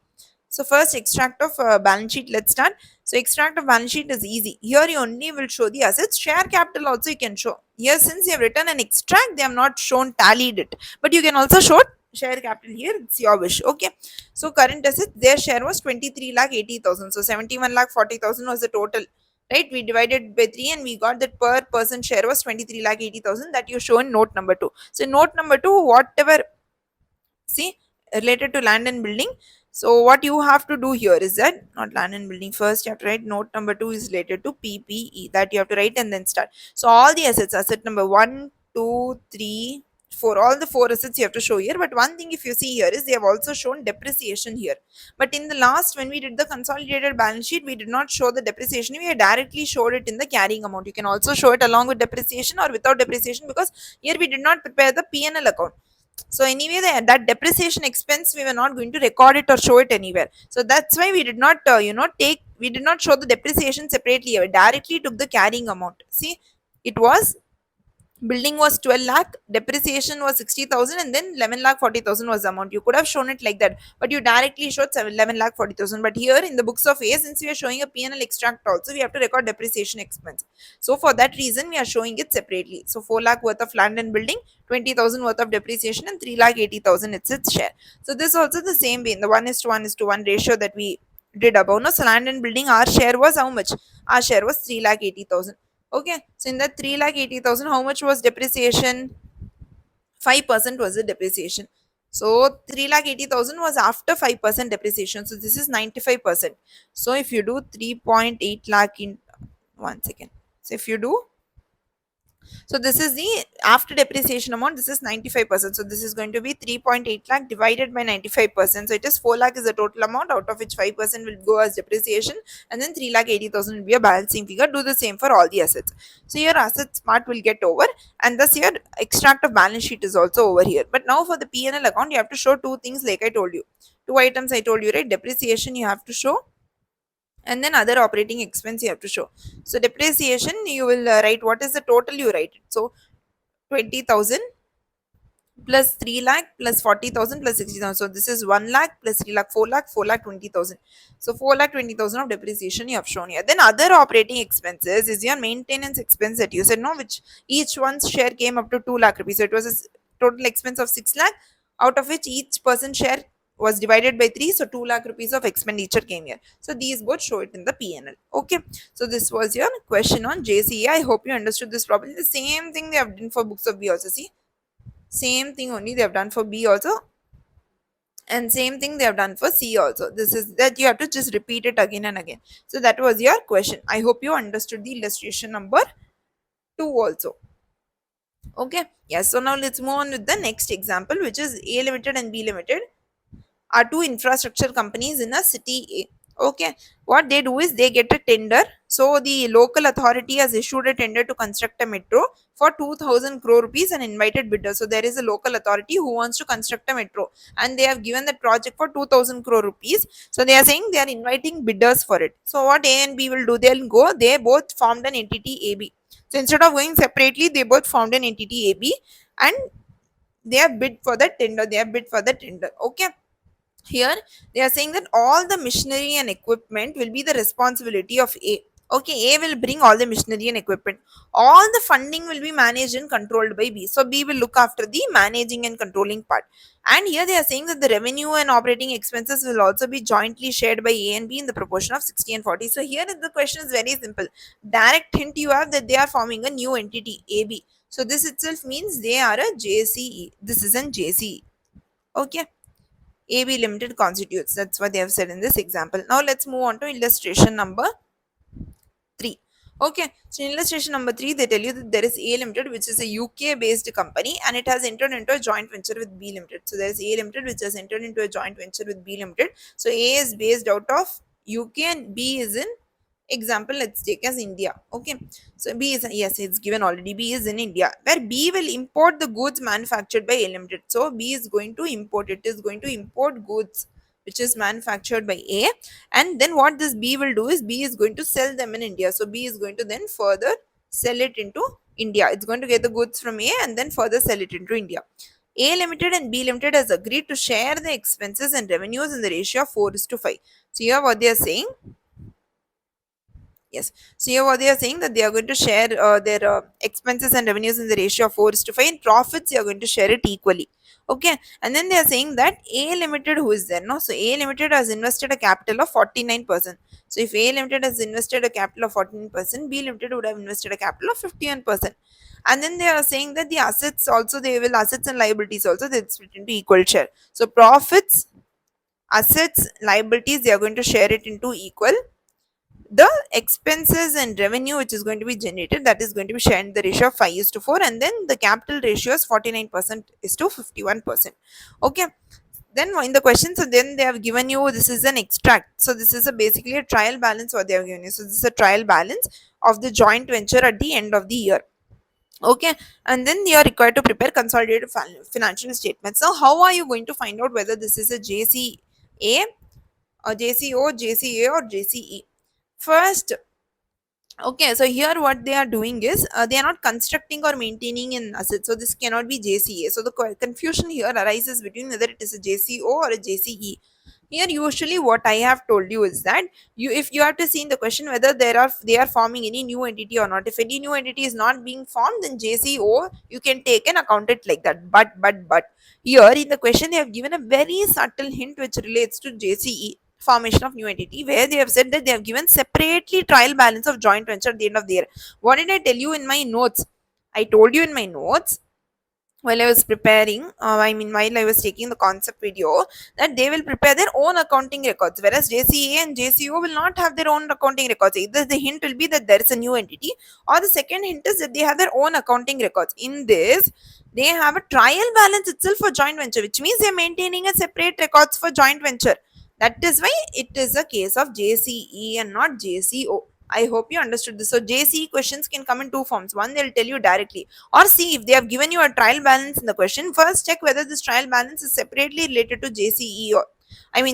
So first extract of balance sheet, let's start. So extract of balance sheet is easy. Here you only will show the assets. Share capital also you can show. Here since you have written an extract, they have not shown tallied it. But you can also show share capital here. It's your wish. Okay. So current assets, their share was 23 lakh 80,000. So 71 lakh 40,000 was the total. Right, we divided by 3 and we got that per person share was 23 lakh 80,000, that you show in note number 2. So note number 2, whatever, see, related to land and building. So what you have to do here is that, not land and building, first you have to write note number 2 is related to PPE, that you have to write and then start. So all the assets, asset number 1, 2, 3, 4, all the 4 assets you have to show here. But one thing if you see here is they have also shown depreciation here. But in the last, when we did the consolidated balance sheet, we did not show the depreciation. We had directly showed it in the carrying amount. You can also show it along with depreciation or without depreciation, because here we did not prepare the P&L account. So anyway, that depreciation expense we were not going to record it or show it anywhere. So that's why we did not, we did not show the depreciation separately. We directly took the carrying amount. See, it was, building was 12 lakh, depreciation was 60,000, and then 11 lakh 40,000 was the amount. You could have shown it like that, but you directly showed 11 lakh 40,000. But here in the books of A, since we are showing a P&L extract also, we have to record depreciation expense. So for that reason, we are showing it separately. So 4 lakh worth of land and building, 20,000 worth of depreciation, and 3 lakh 80,000 it's its share. So this also the same way in the 1 is to 1 is to 1 ratio that we did above. No, so land and building, our share was how much? Our share was 3 lakh 80,000. Okay, so in that 3 lakh 80,000, how much was depreciation? 5% was the depreciation. So 3 lakh 80,000 was after 5% depreciation. So this is 95%. So if you do 3.8 lakh in 1 second. So if you do, so this is the after depreciation amount. This is 95%. So this is going to be 3.8 lakh divided by 95%. So it is 4 lakh is the total amount, out of which 5% will go as depreciation, and then 3 lakh 80,000 will be a balancing figure. Do the same for all the assets. So your assets part will get over, and thus your extract of balance sheet is also over here. But now for the P&L account, you have to show two things like I told you. Two items I told you, right? Depreciation you have to show, and then other operating expense you have to show. So depreciation you will write what is the total, you write it. So 20,000 plus 3 lakh plus 40,000 plus 60,000. So this is 1 lakh plus 3 lakh, 4 lakh, 4 lakh 20,000. So 4 lakh 20,000 of depreciation you have shown here. Then other operating expenses is your maintenance expense that you said, no, which each one's share came up to 2 lakh rupees. So it was a total expense of 6 lakh, out of which each person share was divided by 3. So 2 lakh rupees of expenditure came here. So these both show it in the PNL. Okay. So this was your question on JCA. I hope you understood this properly. The same thing they have done for books of B also. See, same thing only they have done for B also. And same thing they have done for C also. This is that you have to just repeat it again and again. So that was your question. I hope you understood the illustration number 2 also. Okay. Yes. So now let's move on with the next example, which is A Limited and B Limited are two infrastructure companies in a city A. Okay, what they do is they get a tender. So the local authority has issued a tender to construct a metro for 2000 crore rupees and invited bidders. So there is a local authority who wants to construct a metro and they have given that project for 2000 crore rupees. So they are saying they are inviting bidders for it. So what A and B will do, they'll go, they both formed an entity AB. So instead of going separately, they both formed an entity AB and they have bid for the tender. They have bid for the tender. Okay, here they are saying that all the machinery and equipment will be the responsibility of A. Okay, A will bring all the machinery and equipment. All the funding will be managed and controlled by B. So B will look after the managing and controlling part. And here they are saying that the revenue and operating expenses will also be jointly shared by A and B in the proportion of 60 and 40. So here the question is very simple. Direct hint you have that they are forming a new entity AB. So this itself means they are a JCE. This is an JCE. Okay. AB Limited constitutes. That's what they have said in this example. Now let's move on to illustration number 3. Okay, so in illustration number 3, they tell you that there is A Limited, which is a UK based company, and it has entered into a joint venture with B Limited. So there is A Limited, which has entered into a joint venture with B Limited. So A is based out of UK and B is in example, let's take as India. Okay, so B is, yes, it's given already, B is in India, where B will import the goods manufactured by A Limited. So B is going to import, it is going to import goods which is manufactured by A, and then what this B will do is B is going to sell them in India. So B is going to then further sell it into India. It's going to get the goods from A and then further sell it into India. A Limited and B Limited has agreed to share the expenses and revenues in the ratio of 4 is to 5. So here what they are saying, yes. So here what they are saying that they are going to share their expenses and revenues in the ratio of 4 is to 5, and profits they are going to share it equally. Okay. And then they are saying that A Limited who is there, no? So A Limited has invested a capital of 49%. So if A Limited has invested a capital of 14%, B Limited would have invested a capital of 51%. And then they are saying that the assets also, they will, assets and liabilities also, they split into equal share. So profits, assets, liabilities, they are going to share it into equal. The expenses and revenue which is going to be generated, that is going to be shared in the ratio of 5 is to 4, and then the capital ratio is 49% is to 51%. Okay, then in the question, so then they have given you, this is an extract, so this is a basically a trial balance what they have given you. So this is a trial balance of the joint venture at the end of the year. Okay, and then you are required to prepare consolidated financial statements. Now how are you going to find out whether this is a JCA, a JCO, JCA, or JCE? First, okay, so here what they are doing is they are not constructing or maintaining an asset, so this cannot be JCA. So the confusion here arises between whether it is a JCO or a JCE. Here usually what I have told you is that you, if you have to see in the question whether they are forming any new entity or not. If any new entity is not being formed, then JCO you can take and account it like that. But here in the question they have given a very subtle hint which relates to JCE, formation of new entity, where they have said that they have given separately trial balance of joint venture at the end of the year. What did I tell you in my notes? I told you in my notes while I was preparing, while I was taking the concept video, that they will prepare their own accounting records, whereas JCA and JCO will not have their own accounting records. Either the hint will be that there is a new entity, or the second hint is that they have their own accounting records. In this, they have a trial balance itself for joint venture, which means they are maintaining a separate records for joint venture. That is why it is a case of JCE and not JCO. I hope you understood this. So JCE questions can come in two forms. One, they'll tell you directly, or see if they have given you a trial balance in the question. First, check whether this trial balance is separately related to JCE or,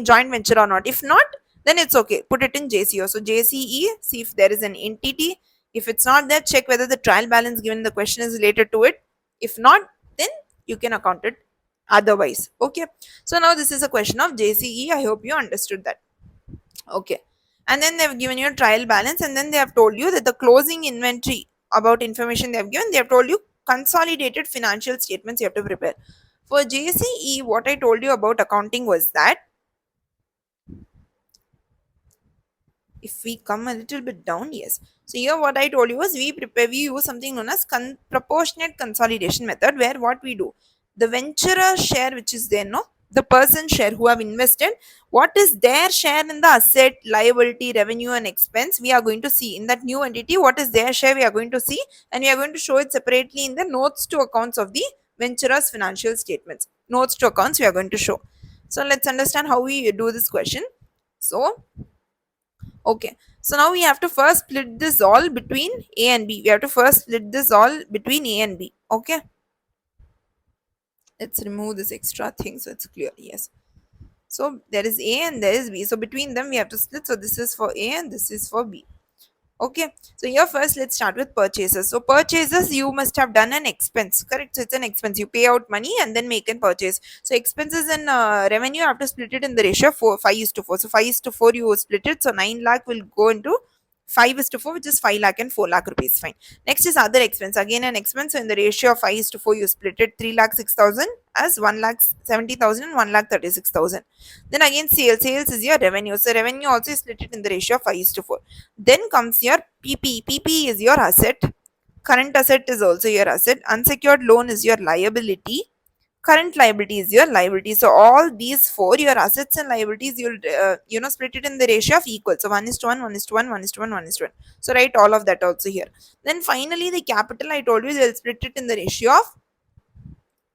joint venture or not. If not, then it's okay. Put it in JCO. So JCE, see if there is an entity. If it's not there, check whether the trial balance given in the question is related to it. If not, then you can account it otherwise. Okay. So now this is a question of JCE. I hope you understood that. Okay. And then they've given you a trial balance, and then they have told you that the closing inventory, about information they have given, they have told you consolidated financial statements you have to prepare. For JCE, what I told you about accounting was that if we come a little bit down, yes. So here what I told you was we use something known as proportionate consolidation method, where what we do, the venturer share which is there, no, the person share who have invested, what is their share in the asset, liability, revenue and expense. We are going to see in that new entity what is their share, we are going to see, and we are going to show it separately in the notes to accounts of the venturous financial statements. Notes to accounts we are going to show. So let's understand how we do this question. So okay, so now we have to first split this all between A and B. We have to first split this all between A and B. Okay, let's remove this extra thing so it's clear. Yes, so there is A and there is B. So between them we have to split. So this is for A and this is for B. Okay, so here first let's start with purchases. So purchases you must have done an expense, correct? So it's an expense. You pay out money and then make a purchase. So expenses and revenue you have to split it in the ratio 5 is to 4. So 5 is to 4 you split it. So 9 lakh will go into 5 is to 4, which is 5 lakh and 4 lakh rupees. Fine. Next is other expense. Again an expense. So in the ratio of 5 is to 4 you split it 3 lakh 6,000 as 1 lakh 70,000 and 1 lakh 36,000. Then again sales. Sales is your revenue. So revenue also is split it in the ratio of 5 is to 4. Then comes your PP. PP is your asset. Current asset is also your asset. Unsecured loan is your liability. Current liability is your liability. So all these four, your assets and liabilities, you'll split it in the ratio of equal. So 1 is to 1, 1 is to 1, 1 is to 1, 1 is to 1. So write all of that also here. Then finally the capital I told you they'll split it in the ratio of,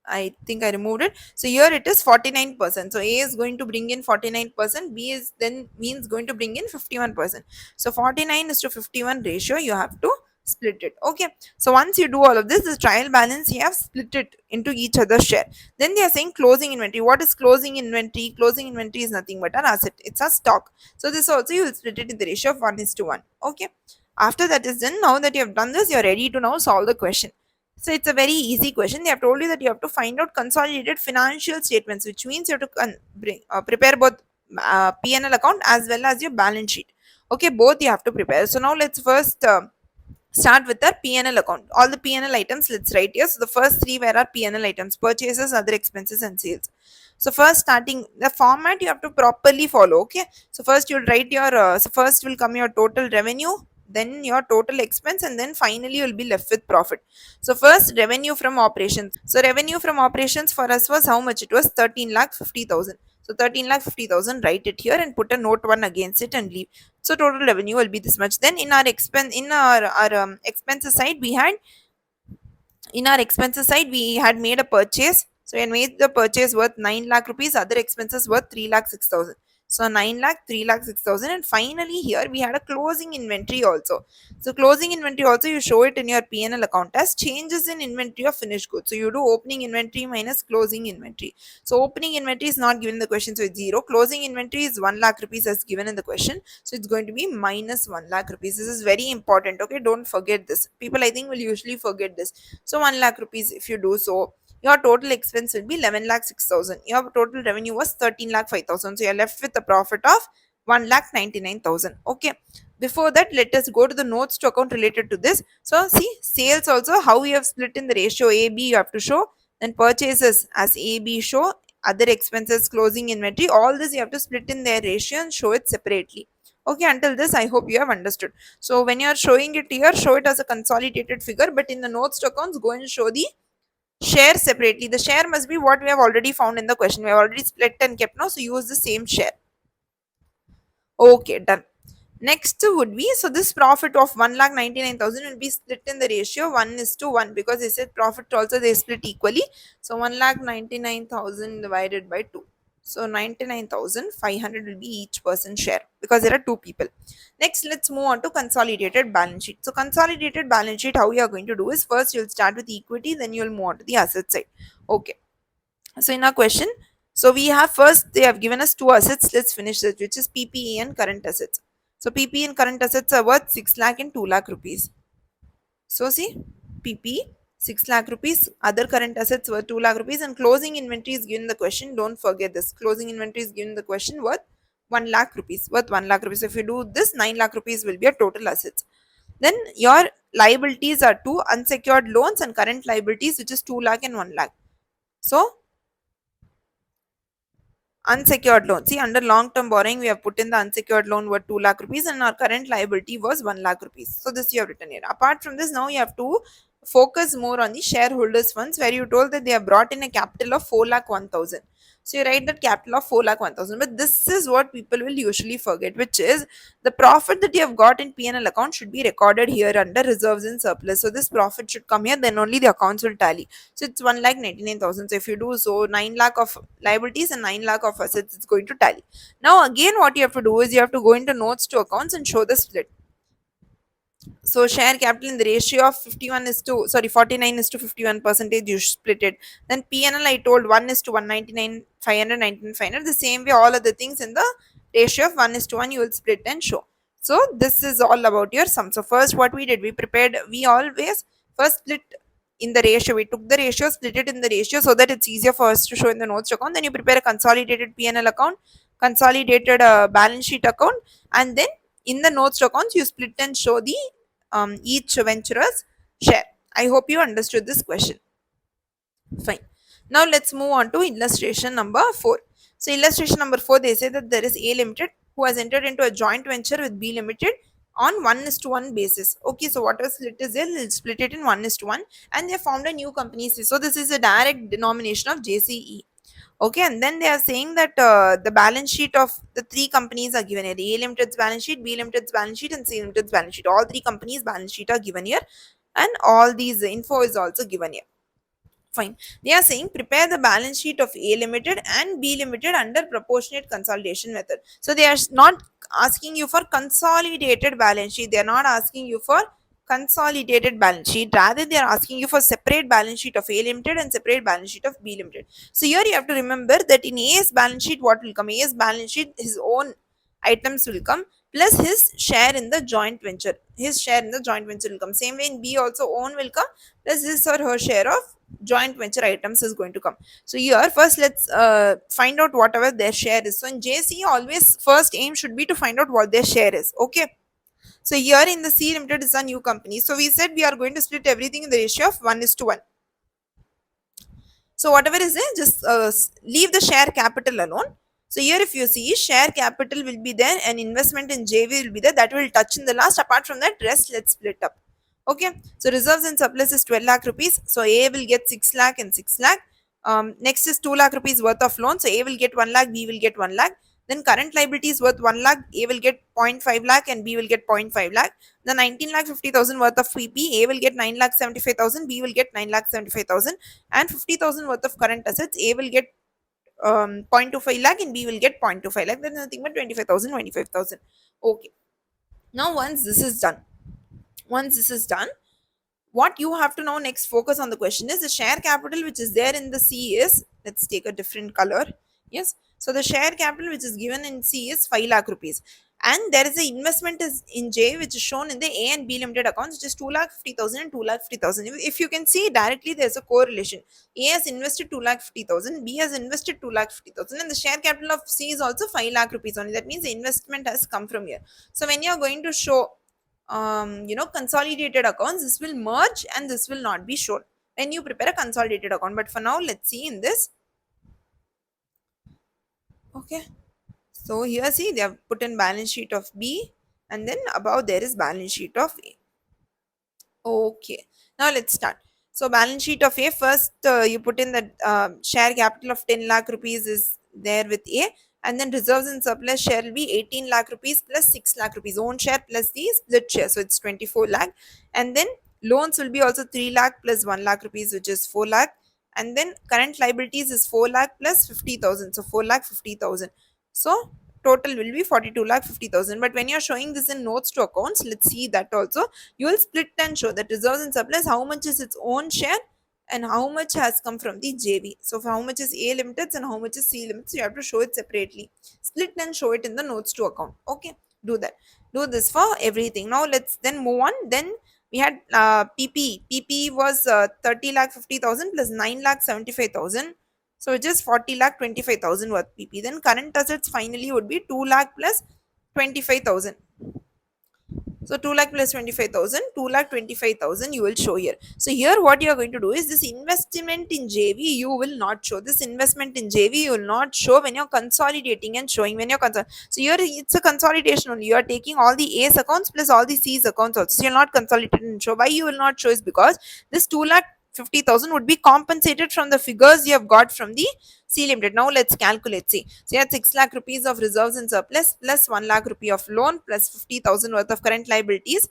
I think I removed it. So here it is 49%. So A is going to bring in 49%. B is then means going to bring in 51%. So 49 is to 51 ratio you have to split it. Okay. So once you do all of this, the trial balance you have split it into each other's share. Then they are saying closing inventory. What is closing inventory? Closing inventory is nothing but an asset. It's a stock. So this also you will split it in the ratio of 1 is to 1. Okay. After that is done, now that you have done this, you are ready to now solve the question. So it's a very easy question. They have told you that you have to find out consolidated financial statements, which means you have to prepare both P&L account as well as your balance sheet. Okay, both you have to prepare. So now let's first start with our P&L account. All the P&L items let's write here. So the first three were our P&L items: purchases, other expenses, and sales. So first starting the format you have to properly follow. Okay. So first you'll write your. So first will come your total revenue, then your total expense, and then finally you'll be left with profit. So first revenue from operations. So revenue from operations for us was how much? It was 13 lakh 50,000. So 13 lakh 50,000, write it here and put a note 1 against it and leave. So total revenue will be this much. Then in our expenses side we had, we had made a purchase. So we had made the purchase worth 9 lakh rupees, other expenses worth 3 lakh 6,000. So 9 lakh, 3 lakh 6,000, and finally here we had a closing inventory also. So closing inventory also you show it in your P&L account as changes in inventory of finished goods. So you do opening inventory minus closing inventory. So opening inventory is not given in the question, so it's 0. Closing inventory is 1 lakh rupees as given in the question. So it's going to be minus 1 lakh rupees. This is very important. Okay, don't forget this. People I think will usually forget this. So 1 lakh rupees if you do so, your total expense will be 11 lakh 6,000. Your total revenue was 13 lakh 5,000. So you're left with a profit of 1 lakh 99,000. Okay. Before that, let us go to the notes to account related to this. So see, sales also, how you have split in the ratio A, B, you have to show. Then purchases as A, B show. Other expenses, closing inventory, all this you have to split in their ratio and show it separately. Okay, until this, I hope you have understood. So when you are showing it here, show it as a consolidated figure, but in the notes to accounts, go and show the share separately. The share must be what we have already found in the question. We have already split and kept now, so use the same share. Okay, done. Next would be, so this profit of 1,99,000 will be split in the ratio 1 is to 1, because they said profit also they split equally. So 1,99,000 divided by 2. So 99,500 will be each person share, because there are two people. Next, let's move on to consolidated balance sheet. So consolidated balance sheet, how you are going to do is first you'll start with equity, then you'll move on to the asset side. Okay. So in our question, so we have first they have given us two assets. Let's finish this, which is PPE and current assets. So PPE and current assets are worth 6 lakh and 2 lakh rupees. So see, PP 6 lakh rupees, other current assets worth 2 lakh rupees, and closing inventory is given in the question. Don't forget this. Closing inventory is given in the question worth 1 lakh rupees. Worth 1 lakh rupees. If you do this, 9 lakh rupees will be a total assets. Then your liabilities are two unsecured loans and current liabilities, which is 2 lakh and 1 lakh. So unsecured loan. See, under long-term borrowing, we have put in the unsecured loan worth 2 lakh rupees and our current liability was 1 lakh rupees. So this you have written here. Apart from this, now you have to focus more on the shareholders funds, where you told that they have brought in a capital of 4 lakh 1000. So you write that capital of 4 lakh 1000, but this is what people will usually forget, which is the profit that you have got in P&L account should be recorded here under reserves and surplus. So this profit should come here, then only the accounts will tally. So it's 1 lakh 99,000. So if you do so, 9 lakh of liabilities and 9 lakh of assets, it's going to tally. Now again, what you have to do is you have to go into notes to accounts and show the split. So share capital in the ratio of 51 is to, sorry, 49 is to 51 percentage, you split it. Then PNL I told 1 is to 199, 500, 19, 500. The same way all other things in the ratio of 1 is to 1 you will split and show. So this is all about your sum. So first what we did, we always first split in the ratio. We took the ratio, split it in the ratio so that it's easier for us to show in the notes account. Then you prepare a consolidated PNL account, consolidated balance sheet account, and then in the notes accounts you split and show the each venturer's share. I hope you understood this question. Fine. Now let's move on to illustration number 4. So illustration number 4, they say that there is A Limited who has entered into a joint venture with B Limited on 1:1 basis. Okay, so whatever split is there, they'll split it in 1:1, and they formed a new company. So this is a direct denomination of JCE. Okay, and then they are saying that the balance sheet of the three companies are given here. The A Limited's balance sheet, B Limited's balance sheet, and C Limited's balance sheet. All three companies' balance sheet are given here, and all these info is also given here. Fine. They are saying prepare the balance sheet of A Limited and B Limited under proportionate consolidation method. So they are not asking you for consolidated balance sheet. They are not asking you for consolidated balance sheet. Rather, they are asking you for separate balance sheet of A Limited and separate balance sheet of B Limited. So here you have to remember that in A's balance sheet, what will come? A's balance sheet, his own items will come plus his share in the joint venture. His share in the joint venture will come. Same way in B also own will come plus his or her share of joint venture items is going to come. So here first let's find out whatever their share is. So in JC always first aim should be to find out what their share is. Okay. So here in the C Limited is a new company. So we said we are going to split everything in the ratio of 1:1. So whatever is there, just leave the share capital alone. So here if you see share capital will be there and investment in JV will be there. That will touch in the last. Apart from that, rest let's split up. Okay. So reserves and surplus is 12 lakh rupees. So A will get 6 lakh and 6 lakh. Next is 2 lakh rupees worth of loan. So A will get 1 lakh, B will get 1 lakh. Then current liabilities worth 1 lakh, A will get 0.5 lakh and B will get 0.5 lakh. The 19 lakh 50,000 worth of PP, A will get 9 lakh 75,000, B will get 9 lakh 75,000, and 50,000 worth of current assets, A will get 0.25 lakh and B will get 0.25 lakh. Then nothing but 25,000, 25,000. Okay. Now once this is done, what you have to now next focus on the question is the share capital which is there in the C is, let's take a different color. Yes, so the share capital which is given in C is 5 lakh rupees, and there is a investment is in J which is shown in the A and B Limited accounts, which is 2 lakh 50,000 and 2 lakh 50,000. If you can see directly, there's a correlation. A has invested 2 lakh 50,000, B has invested 2 lakh 50,000, and the share capital of C is also 5 lakh rupees only. That means the investment has come from here. So when you are going to show consolidated accounts, this will merge and this will not be shown when you prepare a consolidated account. But for now, let's see in this. Okay, so here see they have put in balance sheet of B, and then above there is balance sheet of A. Okay, now let's start. So balance sheet of A, first you put in the share capital of 10 lakh rupees is there with A, and then reserves and surplus share will be 18 lakh rupees plus 6 lakh rupees own share plus the split share, so it's 24 lakh. And then loans will be also 3 lakh plus 1 lakh rupees, which is 4 lakh. And then current liabilities is 4 lakh plus 50,000, so 4 lakh 50,000. So total will be 42 lakh 50,000. But when you're showing this in notes to accounts, let's see that also. You will split and show that reserves and surplus, how much is its own share and how much has come from the JV. So for how much is A Limited and how much is C Limited, you have to show it separately. Split and show it in the notes to account. Okay, do that. Do this for everything. Now let's then move on. Then we had PP. PP was 30 lakh 50,000 plus 9 lakh 75,000. So it is 40 lakh 25,000 worth PP. Then current assets finally would be 2 lakh plus 25,000. So 2 lakh plus 25,000, 2 lakh 25,000 you will show here. So here what you are going to do is this investment in JV you will not show. This investment in JV you will not show when you're consolidating and showing when you're so here it's a consolidation only. You are taking all the A's accounts plus all the C's accounts also. So you're not consolidated and show. Why you will not show is because this 2 lakh 50,000 would be compensated from the figures you have got from the C limited. Now let's calculate. See, so you had 6 lakh rupees of reserves and surplus plus 1 lakh rupee of loan plus 50,000 worth of current liabilities.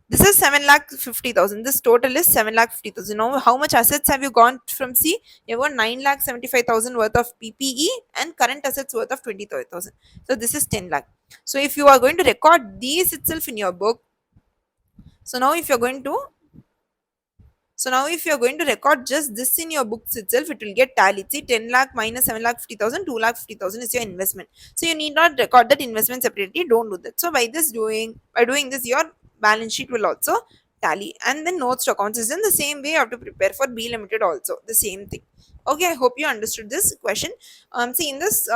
This is 7 lakh 50,000. This total is 7 lakh 50,000. Now, how much assets have you gone from C? You have got 9 lakh 75,000 worth of PPE and current assets worth of 25,000. So this is 10 lakh. So if you are going to record these itself in your book, so now if you're going to so now if you're going to record just this in your books itself, it will get tallied. See, 10 lakh minus 7 lakh 50,000, 2 lakh 50,000 is your investment. So you need not record that investment separately. Don't do that. So by doing this, your balance sheet will also tally. And then notes to accounts is in the same way you have to prepare for B limited also. The same thing. Okay, I hope you understood this question. See in this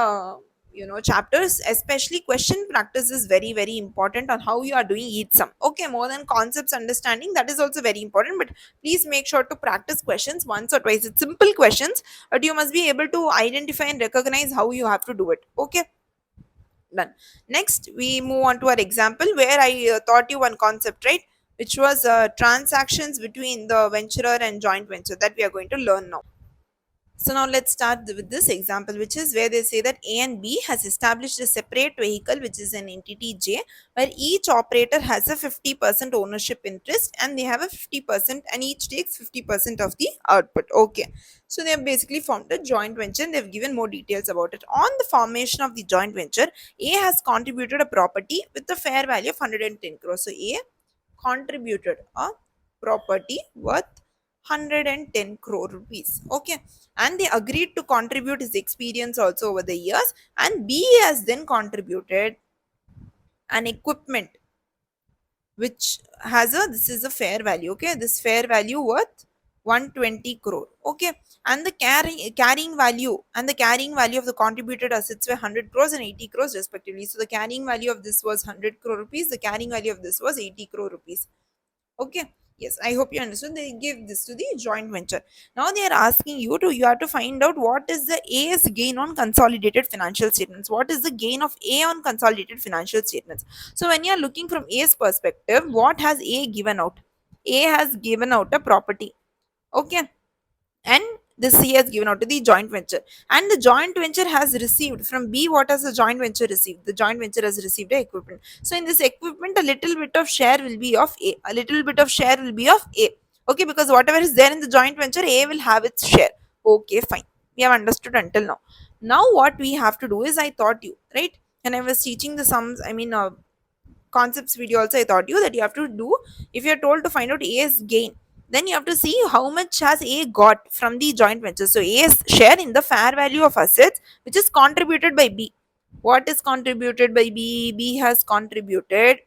chapters, especially question practice is very important on how you are doing each sum. Okay, more than concepts understanding, that is also very important, but please make sure to practice questions once or twice. It's simple questions, but you must be able to identify and recognize how you have to do it. Okay, done. Next we move on to our example where I taught you one concept, right, which was transactions between the venturer and joint venture, that we are going to learn now. So now let's start with this example, which is where they say that A and B has established a separate vehicle, which is an entity J, where each operator has a 50% ownership interest and they have a 50% and each takes 50% of the output. Okay. So they have basically formed a joint venture and they've given more details about it. On the formation of the joint venture, A has contributed a property with a fair value of 110 crores. So A contributed a property worth 110 crore rupees. Okay, and they agreed to contribute his experience also over the years, and B has then contributed an equipment which has a, this is a fair value. Okay, this fair value worth 120 crore. Okay, and the carrying value of the contributed assets were 100 crores and 80 crores respectively. So the carrying value of this was 100 crore rupees, the carrying value of this was 80 crore rupees. Okay, yes, I hope you understood. They give this to the joint venture. Now they are asking you have to find out what is the A's gain on consolidated financial statements. What is the gain of A on consolidated financial statements? So when you are looking from A's perspective, what has A given out? A has given out a property. Okay, and this he has given out to the joint venture, and the joint venture has received from B. What has the joint venture received? The joint venture has received a equipment. So in this equipment, a little bit of share will be of A, a little bit of share will be of A. Okay, because whatever is there in the joint venture, A will have its share. Okay, fine, we have understood until now. Now what we have to do is, I taught you, right, and I was teaching the sums, concepts video also, I taught you that you have to do, if you're told to find out A's gain, then you have to see how much has A got from the joint venture. So A's share in the fair value of assets, which is contributed by B. What is contributed by B? B has contributed,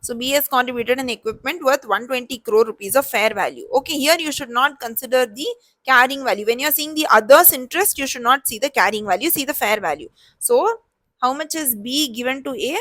so B has contributed an equipment worth 120 crore rupees of fair value. Okay, here you should not consider the carrying value. When you are seeing the others interest, you should not see the carrying value, see the fair value. So how much is B given to A?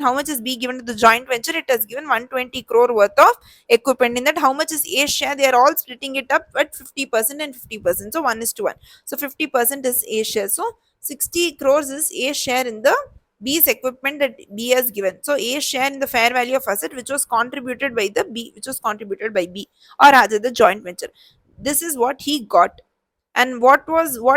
How much is B given to the joint venture? It has given 120 crore worth of equipment. In that, how much is A's share? They are all splitting it up at 50% and 50%. So 1:1. So 50% is A's share. So 60 crores is A's share in the B's equipment that B has given. So A's share in the fair value of asset which was contributed by the B, which was contributed by B, or rather the joint venture. This is what he got. And what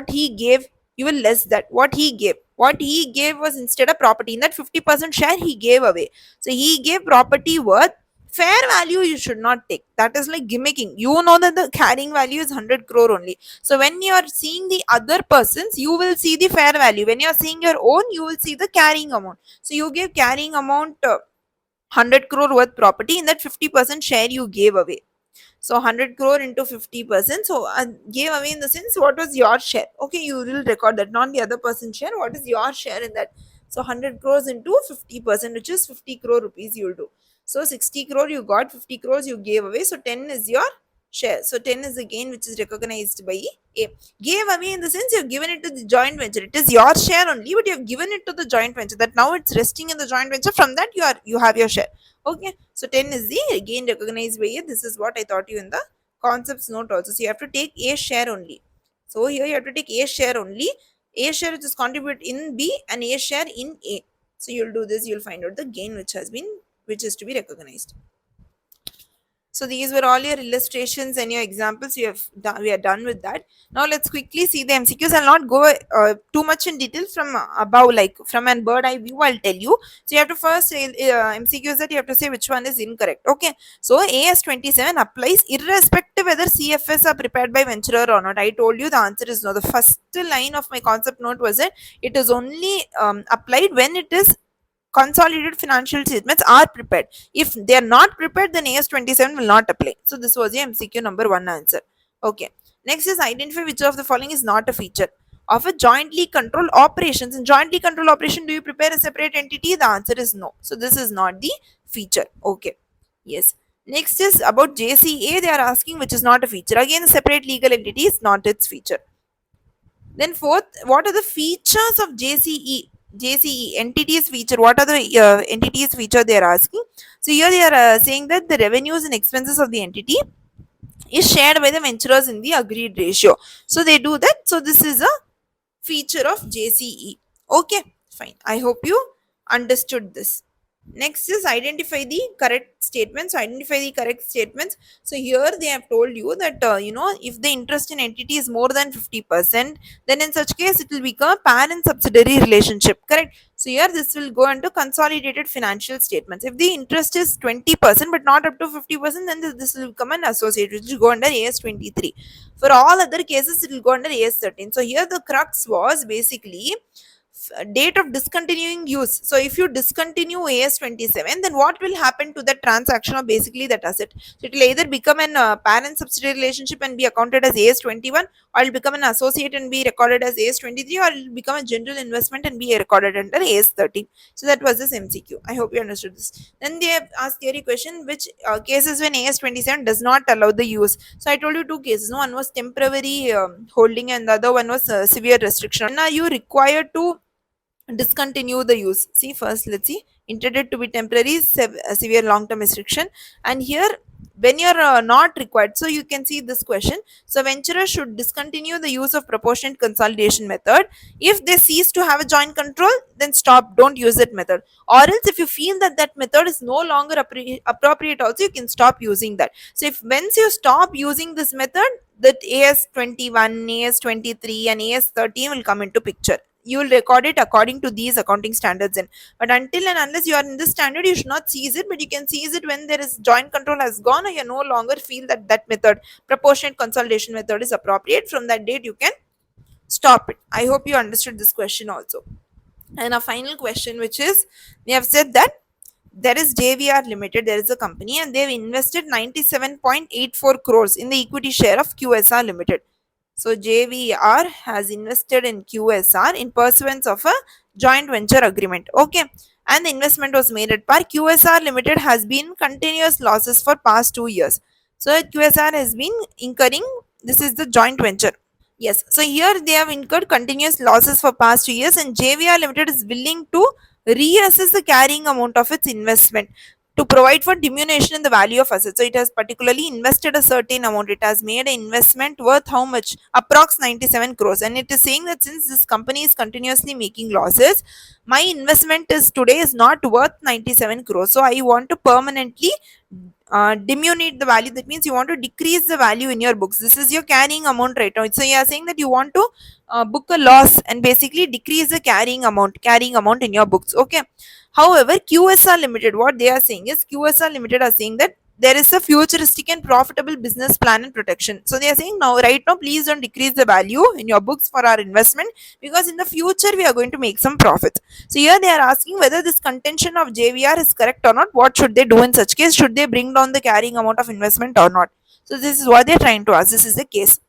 he gave, you will less that. What he gave was instead of property. In that 50% share he gave away. So he gave property worth fair value, you should not take. That is like gimmicking. You know that the carrying value is 100 crore only. So when you are seeing the other persons, you will see the fair value. When you are seeing your own, you will see the carrying amount. So you give carrying amount 100 crore worth property. In that 50% share you gave away. So 100 crore into 50%. So gave away in the sense, what was your share? Okay, you will record that, not the other person's share. What is your share in that? So 100 crores into 50%, which is 50 crore rupees you will do. So 60 crore you got, 50 crores you gave away. So 10 is your share. So 10 is the gain which is recognized by A. Gave away in the sense you've given it to the joint venture. It is your share only, but you've given it to the joint venture. That now it's resting in the joint venture. From that you have your share. Okay. So 10 is the gain recognized by A. This is what I taught you in the concepts note also. So you have to take A share only. So here you have to take A share only. A share which is contribute in B and A share in A. So you'll do this, you'll find out the gain which is to be recognized. So these were all your illustrations and your examples. We are done with that. Now let's quickly see the MCQs. I'll not go too much in detail from above, like from an bird eye view. I'll tell you. So you have to first MCQs that you have to say which one is incorrect. Okay. So AS27 applies irrespective whether CFS are prepared by venturer or not. I told you the answer is no. The first line of my concept note was that it is only applied when it is consolidated financial statements are prepared. If they are not prepared, then AS27 will not apply. So this was the MCQ number 1 answer. Okay. Next is identify which of the following is not a feature of a jointly controlled operations. In jointly controlled operation, do you prepare a separate entity? The answer is no. So this is not the feature. Okay. Yes. Next is about JCA. They are asking which is not a feature. Again, a separate legal entity is not its feature. Then fourth, what are the features of JCE? JCE entities feature. What are the entities feature they are asking? So here they are saying that the revenues and expenses of the entity is shared by the venturers in the agreed ratio. So they do that. So this is a feature of JCE. Okay, fine. I hope you understood this. Next is identify the correct statements. Identify the correct statements. So here they have told you that if the interest in entity is more than 50%, then in such case it will become a parent subsidiary relationship. Correct. So here this will go into consolidated financial statements. If the interest is 20% but not up to 50%, then this will become an associate, which will go under AS23. For all other cases, it will go under AS13. So here the crux was basically date of discontinuing use. So if you discontinue AS27, then what will happen to that transaction or basically that asset? So it will either become an parent subsidiary relationship and be accounted as AS21, or it will become an associate and be recorded as AS23, or it will become a general investment and be recorded under AS13. So that was this MCQ. I hope you understood this. Then they have asked theory question, which cases when AS27 does not allow the use. So I told you two cases. One was temporary holding and the other one was severe restriction. When are you required to discontinue the use? See, first let's see, intended to be temporary, severe long term restriction, and here when you're not required. So you can see this question. So venturer should discontinue the use of proportionate consolidation method. If they cease to have a joint control, then stop, don't use that method. Or else if you feel that that method is no longer appropriate also, you can stop using that. So if once you stop using this method, that AS21, AS23 and AS13 will come into picture. You will record it according to these accounting standards in. But until and unless you are in this standard, you should not seize it. But you can seize it when there is joint control has gone, or you no longer feel that that method, proportionate consolidation method, is appropriate. From that date you can stop it. I hope you understood this question also. And a final question, which is, we have said that there is JVR Limited, there is a company, and they have invested 97.84 crores in the equity share of QSR Limited. So JVR has invested in QSR in pursuance of a joint venture agreement. Okay. And the investment was made at par. QSR Limited has been continuous losses for past 2 years. So QSR has been incurring, this is the joint venture. Yes. So here they have incurred continuous losses for past 2 years, and JVR Limited is willing to reassess the carrying amount of its investment to provide for diminution in the value of assets. So it has particularly invested a certain amount. It has made an investment worth how much? Approx 97 crores. And it is saying that since this company is continuously making losses, my investment is today is not worth 97 crores. So I want to permanently diminuate the value. That means you want to decrease the value in your books. This is your carrying amount right now. So you are saying that you want to book a loss and basically decrease the carrying amount in your books. Okay. However, QSR Limited, what they are saying is, QSR Limited are saying that there is a futuristic and profitable business plan and protection. So they are saying now, right now, please don't decrease the value in your books for our investment, because in the future we are going to make some profits. So here they are asking whether this contention of JVR is correct or not. What should they do in such case? Should they bring down the carrying amount of investment or not? So this is what they are trying to ask. This is the case.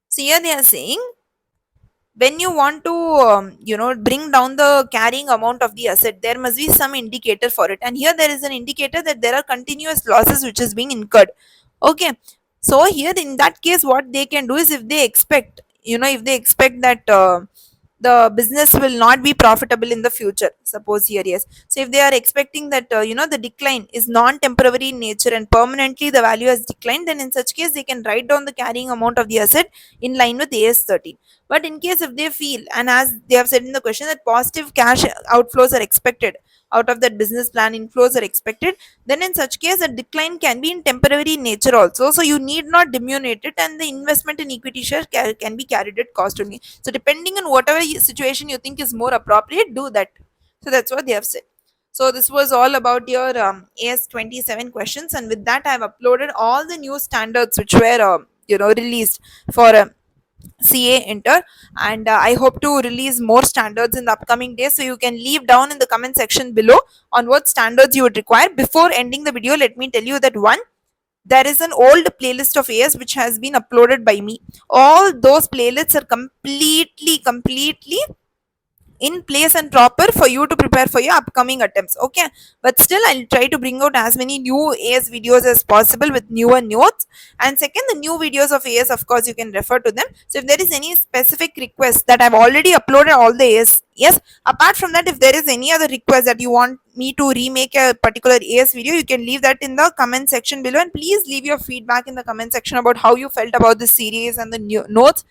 So here they are saying, when you want to bring down the carrying amount of the asset, there must be some indicator for it, and here there is an indicator that there are continuous losses which is being incurred. Okay, so here in that case what they can do is, if they expect, if they expect that the business will not be profitable in the future, suppose here, yes, so if they are expecting that the decline is non temporary in nature and permanently the value has declined, then in such case they can write down the carrying amount of the asset in line with AS 13. But in case if they feel, and as they have said in the question, that positive cash outflows are expected out of that business plan, inflows are expected, then in such case a decline can be in temporary nature also, so you need not diminuate it, and the investment in equity share can be carried at cost only. So depending on whatever situation you think is more appropriate, do that. So that's what they have said. So this was all about your AS27 questions, and with that I have uploaded all the new standards which were released for CA Inter, and I hope to release more standards in the upcoming days. So you can leave down in the comment section below on what standards you would require. Before ending the video, let me tell you that one, there is an old playlist of AS which has been uploaded by me. All those playlists are completely in place and proper for you to prepare for your upcoming attempts. Okay, but still I'll try to bring out as many new AS videos as possible with newer notes. And second, the new videos of AS, of course you can refer to them. So if there is any specific request, that I've already uploaded all the AS, yes, apart from that, if there is any other request that you want me to remake a particular AS video, you can leave that in the comment section below, and please leave your feedback in the comment section about how you felt about this series and the new notes,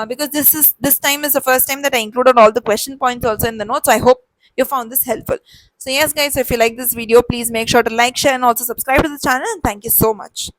because this time is the first time that I included all the question points also in the notes. So I hope you found this helpful. So yes guys, if you like this video, please make sure to like, share and also subscribe to the channel, and thank you so much.